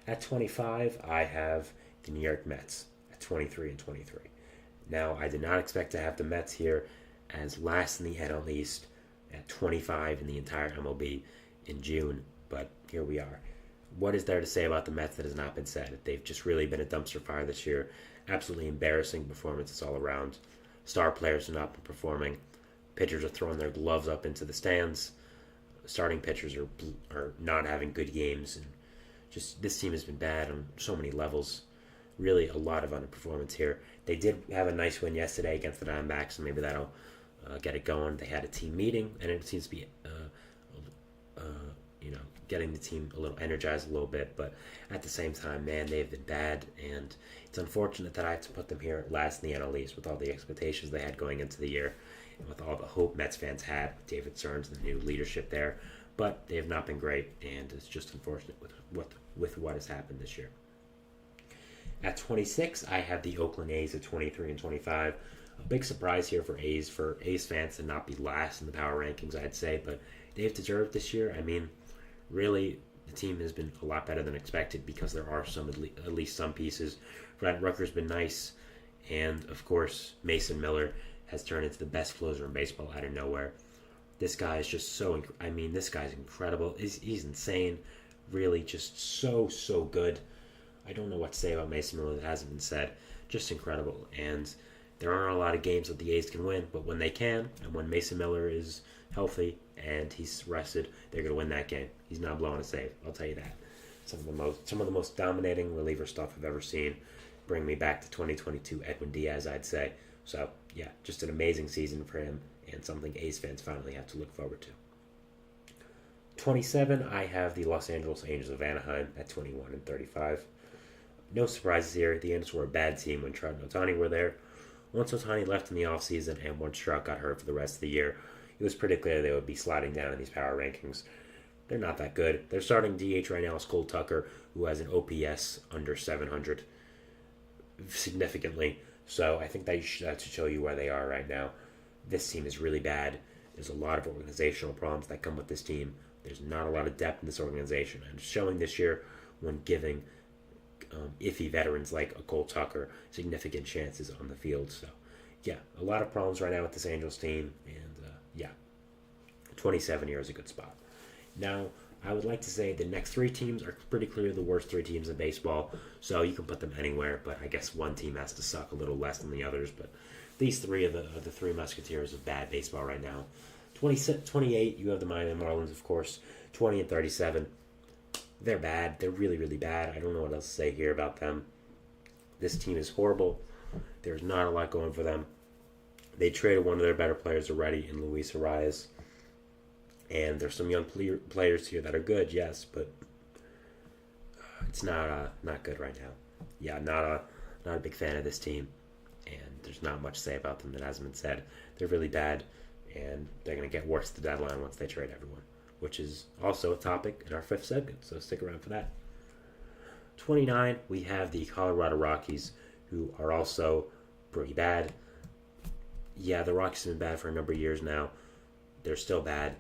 Speaker 1: At 25, I have the New York Mets at 23 and 23. Now, I did not expect to have the Mets here as last in the NL East at 25 in the entire MLB in June, but here we are. What is there to say about the Mets that has not been said? They've just really been a dumpster fire this year. Absolutely embarrassing performances all around. Star players have not been performing. Pitchers are throwing their gloves up into the stands. Starting pitchers are not having good games, and just this team has been bad on so many levels. Really, a lot of underperformance here. They did have a nice win yesterday against the Diamondbacks, so maybe that'll get it going. They had a team meeting, and it seems to be, getting the team a little energized a little bit. But at the same time, man, they've been bad, and it's unfortunate that I had to put them here last in the NL East with all the expectations they had going into the year, and with all the hope Mets fans had with David Stearns and the new leadership there. But they have not been great, and it's just unfortunate with what has happened this year. At 26, I have the Oakland A's at 23 and 25. A big surprise here for A's fans to not be last in the power rankings, I'd say, but they've deserved this year. I mean, really, the team has been a lot better than expected because there are at least some pieces. Brad Rucker's been nice, and of course, Mason Miller has turned into the best closer in baseball out of nowhere. This guy is just this guy's incredible. He's insane. Really, just so good. I don't know what to say about Mason Miller that hasn't been said. Just incredible. And there aren't a lot of games that the A's can win, but when they can, and when Mason Miller is healthy and he's rested, they're going to win that game. He's not blowing a save, I'll tell you that. Some of the most dominating reliever stuff I've ever seen. Bring me back to 2022 Edwin Diaz, I'd say. So, yeah, just an amazing season for him, and something A's fans finally have to look forward to. 27, I have the Los Angeles Angels of Anaheim at 21 and 35. No surprises here. The Angels were a bad team when Trout and Ohtani were there. Once Ohtani left in the offseason and once Trout got hurt for the rest of the year, it was pretty clear they would be sliding down in these power rankings. They're not that good. Their starting DH right now is Cole Tucker, who has an OPS under 700 significantly. So I think that should show you where they are right now. This team is really bad. There's a lot of organizational problems that come with this team. There's not a lot of depth in this organization. And showing this year when giving iffy veterans like a Cole Tucker significant chances on the field. So, yeah, a lot of problems right now with this Angels team. And, 27 here is a good spot. Now, I would like to say the next three teams are pretty clearly the worst three teams in baseball. So you can put them anywhere, but I guess one team has to suck a little less than the others. But these three are the three musketeers of bad baseball right now. 28, you have the Miami Marlins, of course. 20 and 37. They're bad. They're really, really bad. I don't know what else to say here about them. This team is horrible. There's not a lot going for them. They traded one of their better players already in Luis Arias. And there's some young players here that are good, yes, but it's not good right now. Yeah, not a big fan of this team. And there's not much to say about them that hasn't been said. They're really bad, and they're going to get worse at the deadline once they trade everyone, which is also a topic in our fifth segment, so stick around for that. 29, we have the Colorado Rockies, who are also pretty bad. Yeah, the Rockies have been bad for a number of years now. They're still bad.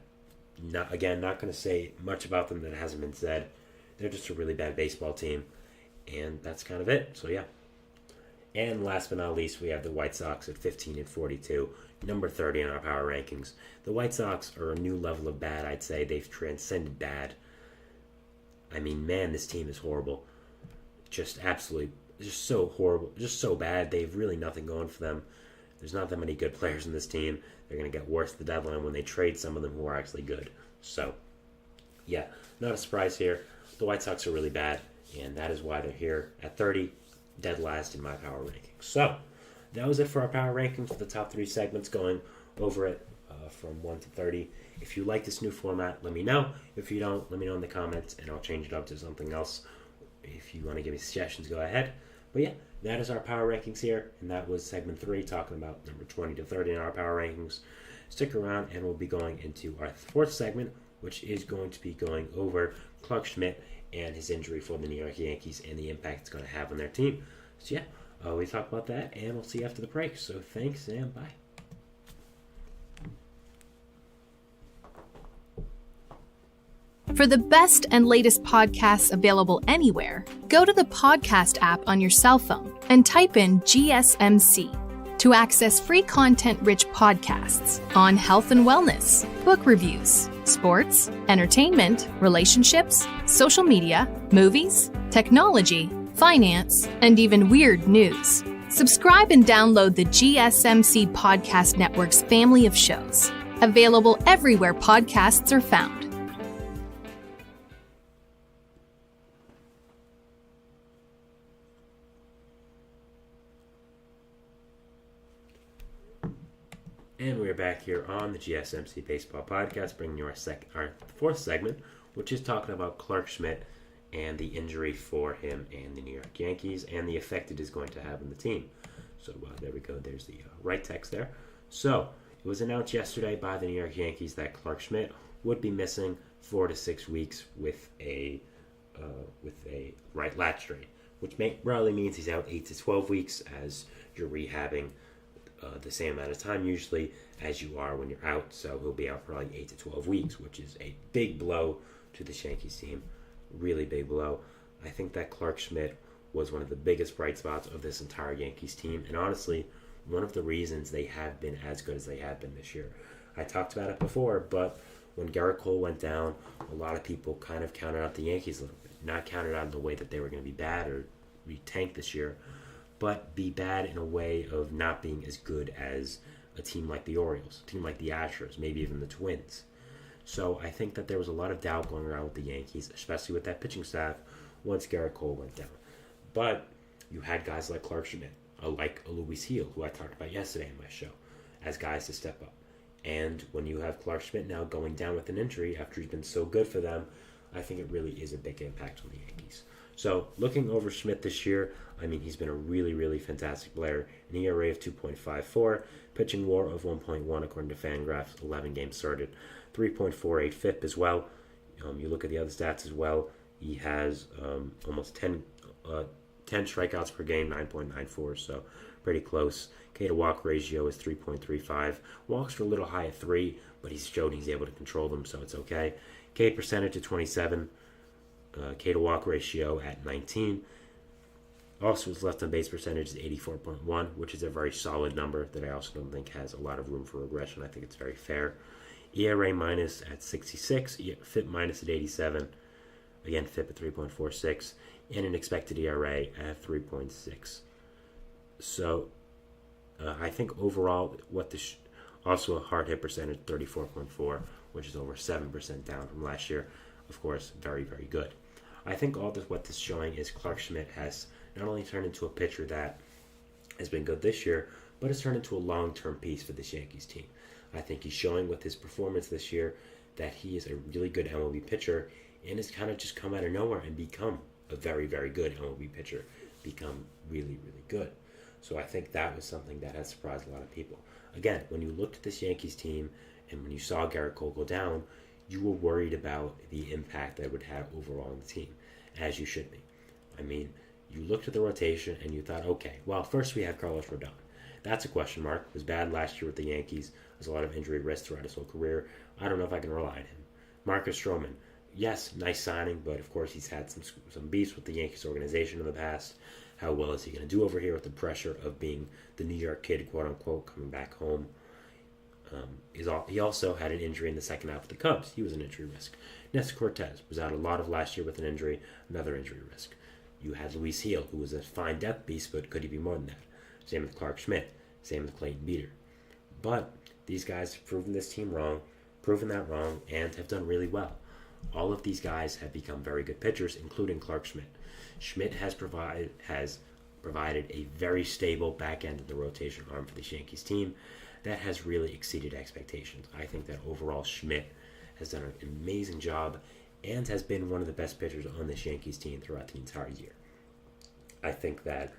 Speaker 1: Not going to say much about them that hasn't been said. They're just a really bad baseball team, and that's kind of it. So, yeah. And last but not least, we have the White Sox at 15 and 42, number 30 in our power rankings. The White Sox are a new level of bad, I'd say. They've transcended bad. I mean, man, this team is horrible. Just so horrible. Just so bad. They have really nothing going for them. There's not that many good players in this team. They're going to get worse at the deadline when they trade some of them who are actually good. So, yeah, not a surprise here. The White Sox are really bad, and that is why they're here at 30, dead last in my power rankings. So, that was it for our power rankings for the top three segments, going over it from 1 to 30. If you like this new format, let me know. If you don't, let me know in the comments, and I'll change it up to something else. If you want to give me suggestions, go ahead. But yeah, that is our power rankings here, and that was segment 3, talking about number 20 to 30 in our power rankings. Stick around, and we'll be going into our fourth segment, which is going to be going over Clarke Schmidt and his injury for the New York Yankees and the impact it's going to have on their team. So yeah, we talk about that, and we'll see you after the break. So thanks, and bye.
Speaker 5: For the best and latest podcasts available anywhere, go to the podcast app on your cell phone and type in GSMC to access free content-rich podcasts on health and wellness, book reviews, sports, entertainment, relationships, social media, movies, technology, finance, and even weird news. Subscribe and download the GSMC Podcast Network's family of shows, available everywhere podcasts are found.
Speaker 1: And we're back here on the GSMC Baseball Podcast, bringing you our fourth segment, which is talking about Clarke Schmidt and the injury for him and the New York Yankees and the effect it is going to have on the team. So there we go. There's the right text there. So it was announced yesterday by the New York Yankees that Clarke Schmidt would be missing 4 to 6 weeks with a right lat strain, which probably means he's out 8 to 12 weeks, as you're rehabbing the same amount of time usually as you are when you're out. So he'll be out for like 8 to 12 weeks, which is a big blow to the Yankees team. Really big blow. I think that Clarke Schmidt was one of the biggest bright spots of this entire Yankees team, and honestly, one of the reasons they have been as good as they have been this year. I talked about it before, but when Garrett Cole went down, a lot of people kind of counted out the Yankees a little bit. Not counted out in the way that they were going to be bad or be tanked this year, but be bad in a way of not being as good as a team like the Orioles, a team like the Astros, maybe even the Twins. So I think that there was a lot of doubt going around with the Yankees, especially with that pitching staff, once Garrett Cole went down. But you had guys like Clarke Schmidt, like Luis Gil, who I talked about yesterday in my show, as guys to step up. And when you have Clarke Schmidt now going down with an injury after he's been so good for them, I think it really is a big impact on the Yankees. So looking over Schmidt this year, I mean, he's been a really, really fantastic player. An ERA of 2.54, pitching WAR of 1.1 according to Fangraphs, 11 games started, 3.48 FIP as well. You look at the other stats as well. He has almost 10 strikeouts per game, 9.94, so pretty close. K to walk ratio is 3.35. Walks are a little high at 3, but he's shown he's able to control them, so it's okay. K percentage at 27. K to walk ratio at 19. Also, his left on base percentage is 84.1, which is a very solid number that I also don't think has a lot of room for regression. I think it's very fair. ERA minus at 66, FIP minus at 87. Again, FIP at 3.46, and an expected ERA at 3.6. So, I think overall, also a hard hit percentage 34.4, which is over 7% down from last year. Of course, very, very good. I think what this is showing is Clarke Schmidt has not only turned into a pitcher that has been good this year, but has turned into a long-term piece for this Yankees team. I think he's showing with his performance this year that he is a really good MLB pitcher and has kind of just come out of nowhere and become a very, very good MLB pitcher, become really, really good. So I think that was something that has surprised a lot of people. Again, when you looked at this Yankees team and when you saw Garrett Cole go down, you were worried about the impact that it would have overall on the team, as you should be. I mean, you looked at the rotation and you thought, okay, well, first we have Carlos Rodon. That's a question mark. Was bad last year with the Yankees. There's a lot of injury risk throughout his whole career. I don't know if I can rely on him. Marcus Stroman, yes, nice signing, but of course he's had some beefs with the Yankees organization in the past. How well is he going to do over here with the pressure of being the New York kid, quote-unquote, coming back home? He also had an injury in the second half of the Cubs. He was an injury risk. Nestor Cortez was out a lot of last year with an injury, another injury risk. You had Luis Gil, who was a fine depth beast, but could he be more than that? Same with Clarke Schmidt. Same with Clayton Beeter. But these guys have proven this team wrong, proven that wrong, and have done really well. All of these guys have become very good pitchers, including Clarke Schmidt. Schmidt has provided a very stable back end of the rotation arm for the Yankees team that has really exceeded expectations. I think that overall Schmidt has done an amazing job and has been one of the best pitchers on this Yankees team throughout the entire year. I think that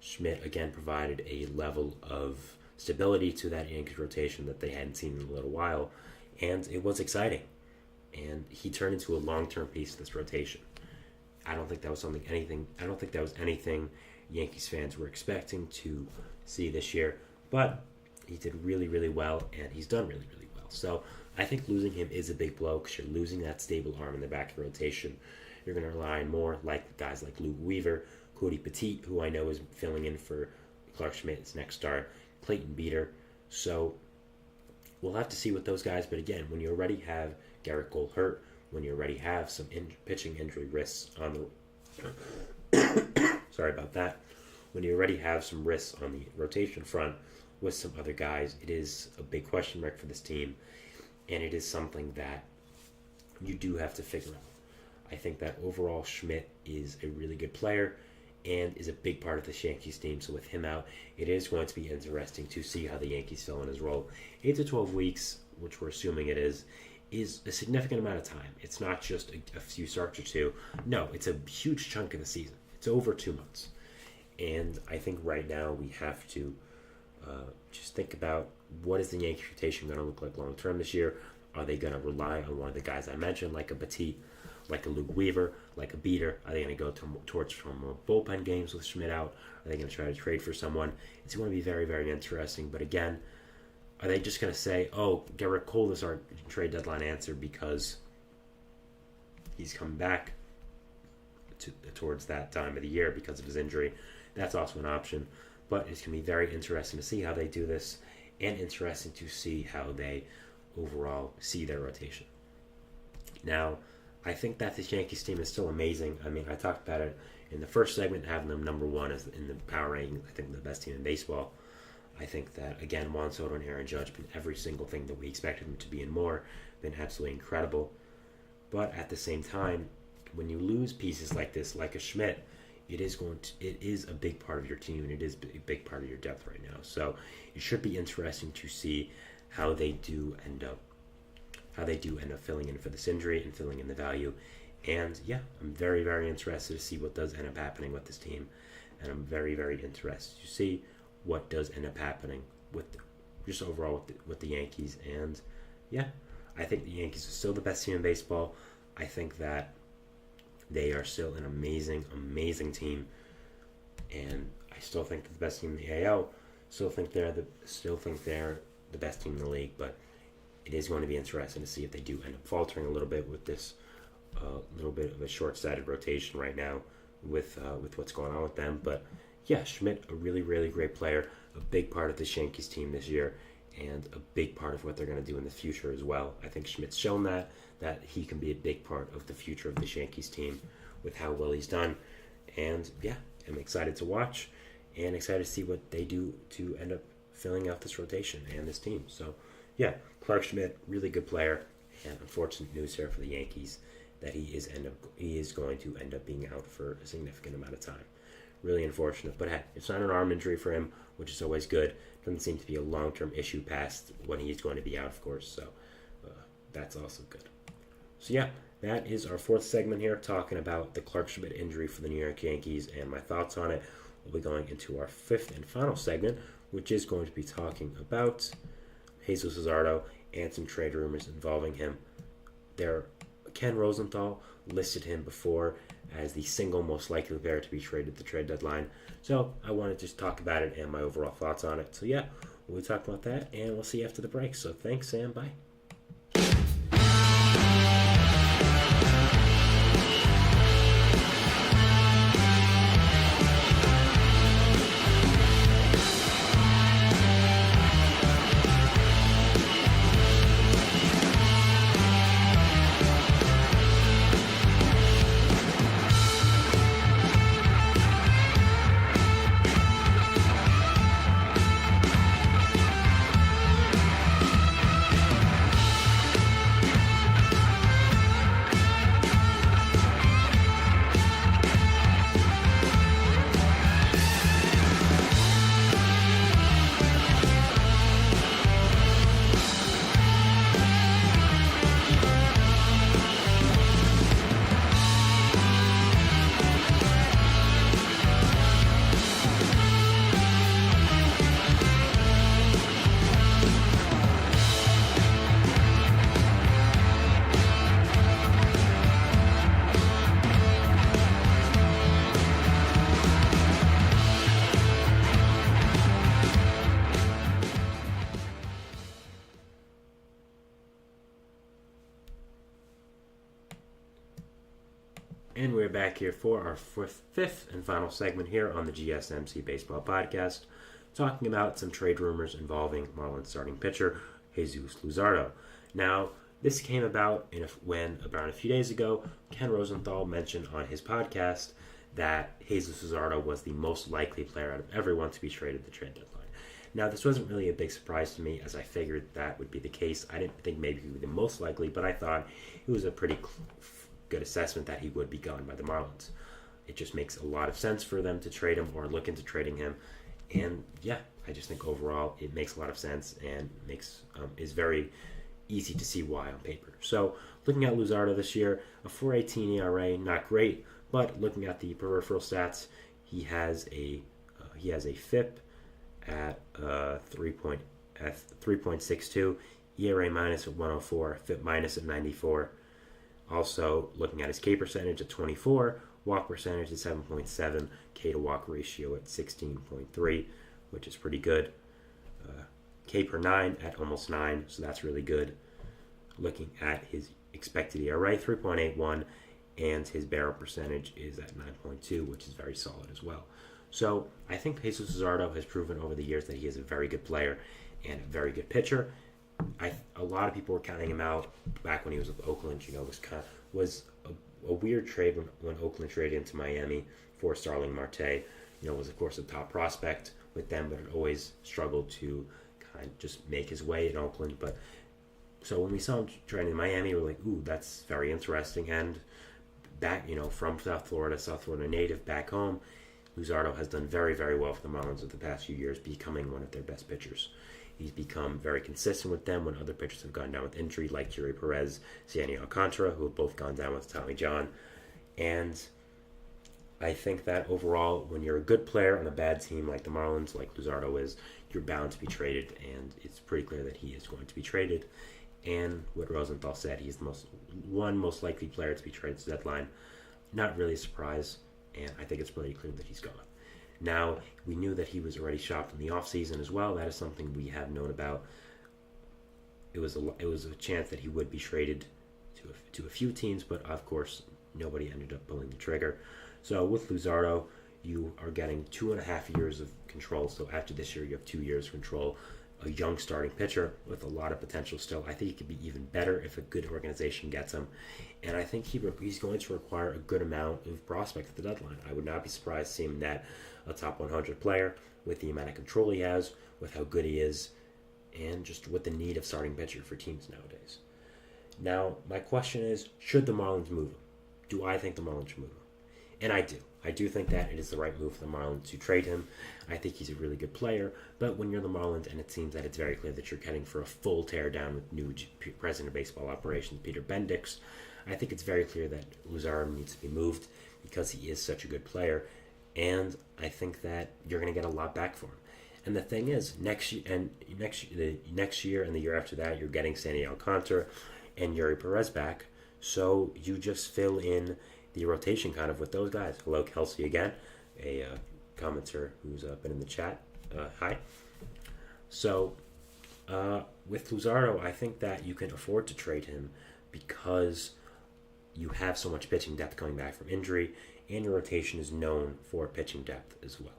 Speaker 1: Schmidt, again, provided a level of stability to that Yankees rotation that they hadn't seen in a little while, and it was exciting. And he turned into a long-term piece of this rotation. I don't think that was anything Yankees fans were expecting to see this year, but he did really, really well, and he's done really, really well. So I think losing him is a big blow because you're losing that stable arm in the back of the rotation. You're going to rely on more like guys like Luke Weaver, Cody Petit, who I know is filling in for Clarke Schmidt's next start, Clayton Beeter. So we'll have to see with those guys. But again, when you already have Garrett Cole hurt, when you already have some pitching injury risks on the sorry about that. When you already have some risks on the rotation front with some other guys, it is a big question mark for this team, and it is something that you do have to figure out. I think that overall Schmidt is a really good player, and is a big part of the Yankees team. So with him out, it is going to be interesting to see how the Yankees fill in his role. 8 to 12 weeks, which we're assuming it is a significant amount of time. It's not just a few starts or two. No, it's a huge chunk of the season. It's over 2 months. And I think right now we have to just think about what is the Yankee rotation going to look like long term this year. Are they going to rely on one of the guys I mentioned, like a Petit, like a Luke Weaver, like a Beater? Are they going to go towards more bullpen games with Schmidt out? Are they going to try to trade for someone? It's going to be very, very interesting. But again, are they just going to say, oh, Gerrit Cole is our trade deadline answer because he's coming back towards that time of the year because of his injury? That's also an option. But it's going to be very interesting to see how they do this, and interesting to see how they overall see their rotation. Now, I think that this Yankees team is still amazing. I mean, I talked about it in the first segment, having them number one as in the power ranking. I think the best team in baseball. I think that, again, Juan Soto and Aaron Judge been every single thing that we expected them to be and more. Been absolutely incredible. But at the same time, when you lose pieces like this, like a Schmidt, it is a big part of your team, and it is a big part of your depth right now. So it should be interesting to see how they do end up filling in for this injury and filling in the value. And yeah, I'm very, very interested to see what does end up happening with this team, and I'm very, very interested to see what does end up happening with just overall with the Yankees. And yeah, I think the Yankees are still the best team in baseball. I think that they are still an amazing, amazing team, and I still think they're the best team in the AL. Still think they're the best team in the league. But it is going to be interesting to see if they do end up faltering a little bit with this little bit of a short-sighted rotation right now with what's going on with them. But yeah, Schmidt, a really, really great player, a big part of this Yankees team this year, and a big part of what they're going to do in the future as well. I think Schmidt's shown that he can be a big part of the future of this Yankees team with how well he's done. And yeah, I'm excited to watch and excited to see what they do to end up filling out this rotation and this team. So yeah, Clarke Schmidt, really good player, and unfortunate news here for the Yankees that he is going to end up being out for a significant amount of time. Really unfortunate, but hey, it's not an arm injury for him, which is always good. Doesn't seem to be a long-term issue past when he's going to be out, of course, so that's also good. So yeah, that is our fourth segment here, talking about the Clarke Schmidt injury for the New York Yankees and my thoughts on it. We'll be going into our fifth and final segment, which is going to be talking about Jesus Luzardo and some trade rumors involving him. Ken Rosenthal listed him before as the single most likely player to be traded at the trade deadline. So I want to just talk about it and my overall thoughts on it. So yeah, we'll talk about that, and we'll see you after the break. So thanks, Sam. Bye. And we're back here for our fifth and final segment here on the GSMC Baseball Podcast, talking about some trade rumors involving Marlins starting pitcher Jesus Luzardo. Now, this came about when about a few days ago, Ken Rosenthal mentioned on his podcast that Jesus Luzardo was the most likely player out of everyone to be traded at the trade deadline. Now, this wasn't really a big surprise to me, as I figured that would be the case. I didn't think maybe he would be the most likely, but I thought it was a pretty good assessment that he would be gone by the Marlins. it just makes a lot of sense for them to trade him or look into trading him. And yeah, I just think overall it makes a lot of sense and is very easy to see why on paper. So looking at Luzardo this year, a 4.18 ERA, not great, but looking at the peripheral stats, he has a FIP at 3.62, ERA minus at 104, FIP minus at 94. Also looking at his K percentage at 24, walk percentage at 7.7, K to walk ratio at 16.3, which is pretty good. K per 9 at almost 9, so that's really good. Looking at his expected ERA, 3.81, and his barrel percentage is at 9.2, which is very solid as well. So I think Jesus Luzardo has proven over the years that he is a very good player and a very good pitcher. A lot of people were counting him out back when he was with Oakland. Was a weird trade when Oakland traded into Miami for Starling Marte. Was of course a top prospect with them, but had always struggled to kind of just make his way in Oakland. But so when we saw him trade in Miami, we're like, ooh, that's very interesting. And back, from South Florida native, back home, Luzardo has done very, very well for the Marlins over the past few years, becoming one of their best pitchers. He's become very consistent with them when other pitchers have gone down with injury, like Curate Perez, Sandy Alcantara, who have both gone down with Tommy John. And I think that overall, when you're a good player on a bad team like the Marlins, like Luzardo is, you're bound to be traded, and it's pretty clear that he is going to be traded. And what Rosenthal said, he's the most likely player to be traded to the deadline. Not really a surprise, and I think it's pretty clear that he's gone. Now, we knew that he was already shopped in the offseason as well. That is something we have known about. It was a chance that he would be traded to a few teams, but of course, nobody ended up pulling the trigger. So with Luzardo, you are getting 2.5 years of control. So after this year, you have 2 years of control. A young starting pitcher with a lot of potential still. I think he could be even better if a good organization gets him. And I think he's going to require a good amount of prospect at the deadline. I would not be surprised seeing that a top 100 player with the amount of control he has, with how good he is, and just with the need of starting pitcher for teams nowadays. Now, my question is, should the Marlins move him? Do I think the Marlins should move him? And I do. I do think that it is the right move for the Marlins to trade him. I think he's a really good player, but when you're the Marlins and it seems that it's very clear that you're heading for a full teardown with new president of baseball operations, Peter Bendix, I think it's very clear that Luzardo needs to be moved because he is such a good player, and I think that you're going to get a lot back for him. And the thing is, next year and the year after that, you're getting Sandy Alcantara and Yuri Perez back, so you just fill in the rotation kind of with those guys. Hello, Kelsey again, a commenter who's been in the chat. Hi. So with Luzardo, I think that you can afford to trade him because you have so much pitching depth coming back from injury, and your rotation is known for pitching depth as well.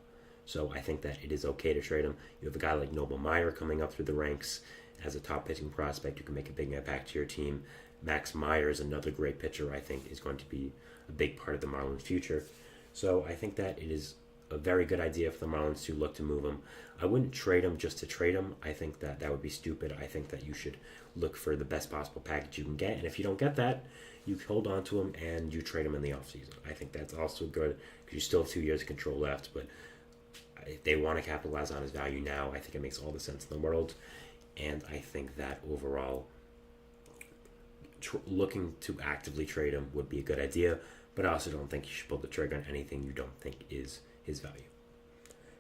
Speaker 1: So I think that it is okay to trade him. You have a guy like Noble Meyer coming up through the ranks as a top pitching prospect who can make a big impact to your team. Max Meyer is another great pitcher I think is going to be a big part of the Marlins' future. So I think that it is a very good idea for the Marlins to look to move him. I wouldn't trade him just to trade him. I think that would be stupid. I think that you should look for the best possible package you can get. And if you don't get that, you hold on to him and you trade him in the offseason. I think that's also good because you still have 2 years of control left. But if they want to capitalize on his value now, I think it makes all the sense in the world. And I think that overall, looking to actively trade him would be a good idea, but I also don't think you should pull the trigger on anything you don't think is his value.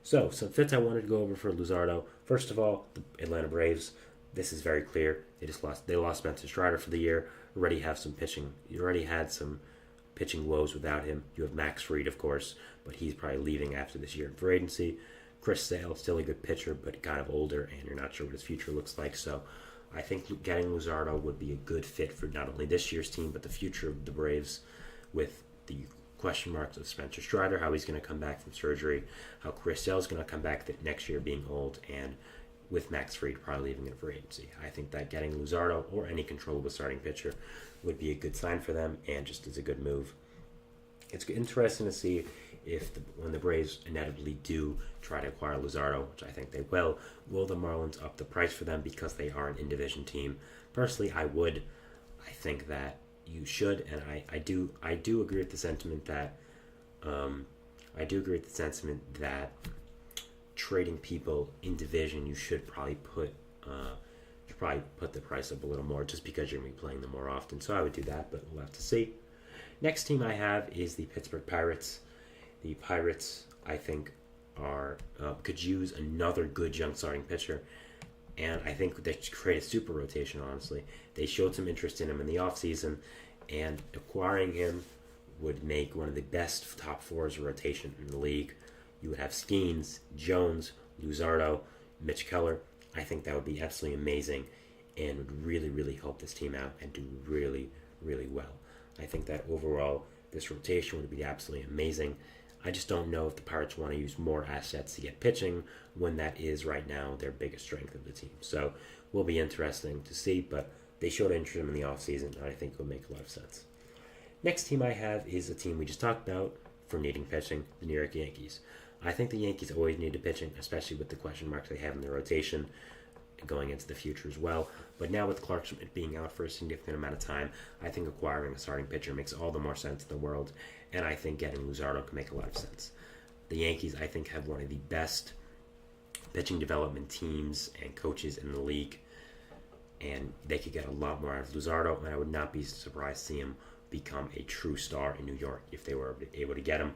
Speaker 1: So, some fits I wanted to go over for Luzardo. First of all, the Atlanta Braves. This is very clear. They lost Spencer Strider for the year. You already had some pitching woes without him. You have Max Fried, of course, but he's probably leaving after this year for agency. Chris Sale, still a good pitcher, but kind of older, and you're not sure what his future looks like. So I think getting Luzardo would be a good fit for not only this year's team, but the future of the Braves, with the question marks of Spencer Strider, how he's going to come back from surgery, how Chris Sale is going to come back next year being old, and with Max Fried probably leaving it for agency. I think that getting Luzardo or any controllable starting pitcher would be a good sign for them, and just as a good move. It's interesting to see if when the Braves inevitably do try to acquire Luzardo, which I think they will the Marlins up the price for them because they are an in-division team? Personally, I would. I think that you should, and I do agree with the sentiment that I do agree with the sentiment that trading people in division, you should probably put the price up a little more just because you're going to be playing them more often. So I would do that, but we'll have to see. Next team I have is the Pittsburgh Pirates. The Pirates, I think, could use another good young starting pitcher, and I think they should create a super rotation, honestly. They showed some interest in him in the offseason, and acquiring him would make one of the best top fours of rotation in the league. You would have Skeens, Jones, Luzardo, Mitch Keller. I think that would be absolutely amazing and would really, really help this team out and do really, really well. I think that overall, this rotation would be absolutely amazing. I just don't know if the Pirates want to use more assets to get pitching when that is right now their biggest strength of the team. So it will be interesting to see, but they showed interest in the offseason, and I think it will make a lot of sense. Next team I have is a team we just talked about for needing pitching, the New York Yankees. I think the Yankees always need pitching, especially with the question marks they have in their rotation going into the future as well. But now with Clarke Schmidt being out for a significant amount of time, I think acquiring a starting pitcher makes all the more sense in the world, and I think getting Luzardo can make a lot of sense. The Yankees, I think, have one of the best pitching development teams and coaches in the league, and they could get a lot more out of Luzardo, and I would not be surprised to see him become a true star in New York if they were able to get him.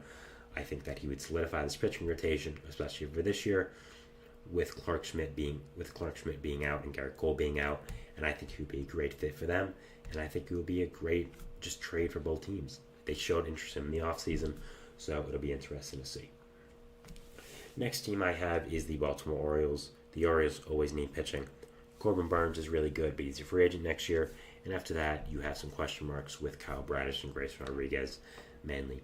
Speaker 1: I think that he would solidify this pitching rotation, especially for this year, with Clarke Schmidt being out and Garrett Cole being out, and I think he would be a great fit for them, and I think it would be a great just trade for both teams. They showed interest in the offseason, so it'll be interesting to see. Next team I have is the Baltimore Orioles. The Orioles always need pitching. Corbin Burnes is really good, but he's a free agent next year, and after that, you have some question marks with Kyle Bradish and Grayson Rodriguez, mainly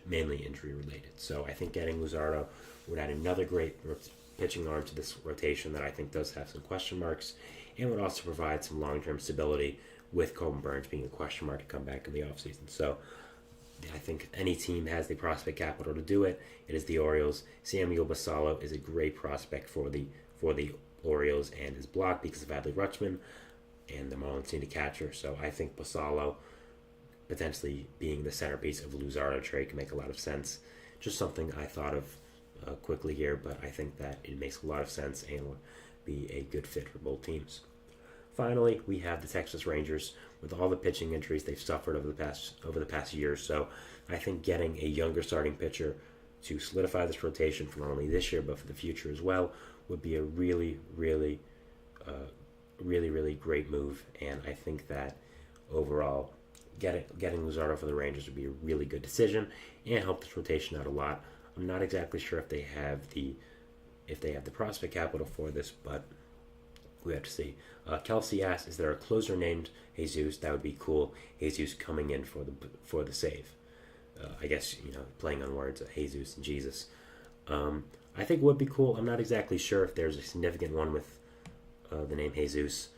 Speaker 1: injury related. So I think getting Luzardo would add another great pitching arm to this rotation that I think does have some question marks, and would also provide some long-term stability with Corbin Burnes being a question mark to come back in the offseason. So I think any team has the prospect capital to do it. It is the Orioles. Samuel Basallo is a great prospect for the Orioles and his block because of Adley Rutschman, and the Marlins need a catcher. So I think Basallo potentially being the centerpiece of the Luzardo trade can make a lot of sense. Just something I thought of quickly here, but I think that it makes a lot of sense and will be a good fit for both teams. Finally, we have the Texas Rangers. With all the pitching injuries they've suffered over the past year or so, I think getting a younger starting pitcher to solidify this rotation for not only this year but for the future as well would be a really, really great move. And I think that overall, getting Luzardo for the Rangers would be a really good decision and help this rotation out a lot. I'm not exactly sure if they have the prospect capital for this, but we have to see. Kelsey asks, is there a closer named Jesus? That would be cool. Jesus coming in for the save. I guess, playing on words, Jesus and Jesus. I think it would be cool. I'm not exactly sure if there's a significant one with the name Jesus.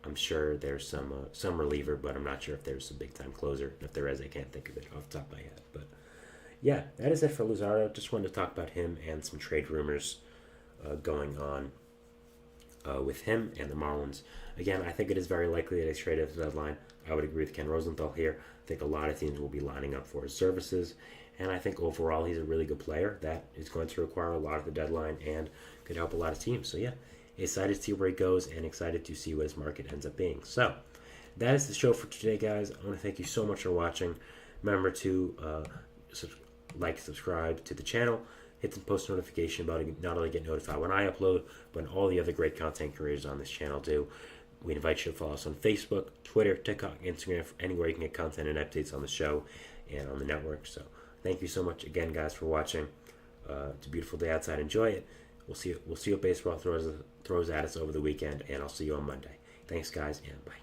Speaker 1: I'm sure there's some reliever, but I'm not sure if there's a big-time closer. If there is, I can't think of it off the top of my head. But yeah, that is it for Luzardo. Just wanted to talk about him and some trade rumors going on with him and the Marlins. Again, I think it is very likely that he's traded at the deadline. I would agree with Ken Rosenthal here. I think a lot of teams will be lining up for his services, and I think overall he's a really good player that is going to require a lot at the deadline and could help a lot of teams. So yeah, excited to see where he goes and excited to see what his market ends up being. So that is the show for today, guys. I want to thank you so much for watching. Remember to subscribe to the channel. Hit the post notification bell to not only get notified when I upload, but all the other great content creators on this channel do. We invite you to follow us on Facebook, Twitter, TikTok, Instagram, anywhere you can get content and updates on the show and on the network. So thank you so much again, guys, for watching. It's a beautiful day outside. Enjoy it. We'll see what baseball throws at us over the weekend, and I'll see you on Monday. Thanks, guys, and bye.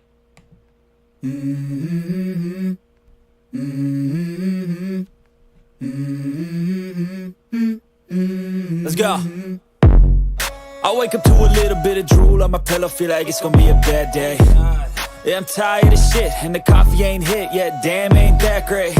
Speaker 3: Let's go. I wake up to a little bit of drool on my pillow, feel like it's gonna be a bad day. Yeah, I'm tired of shit, and the coffee ain't hit yet, damn, ain't that great.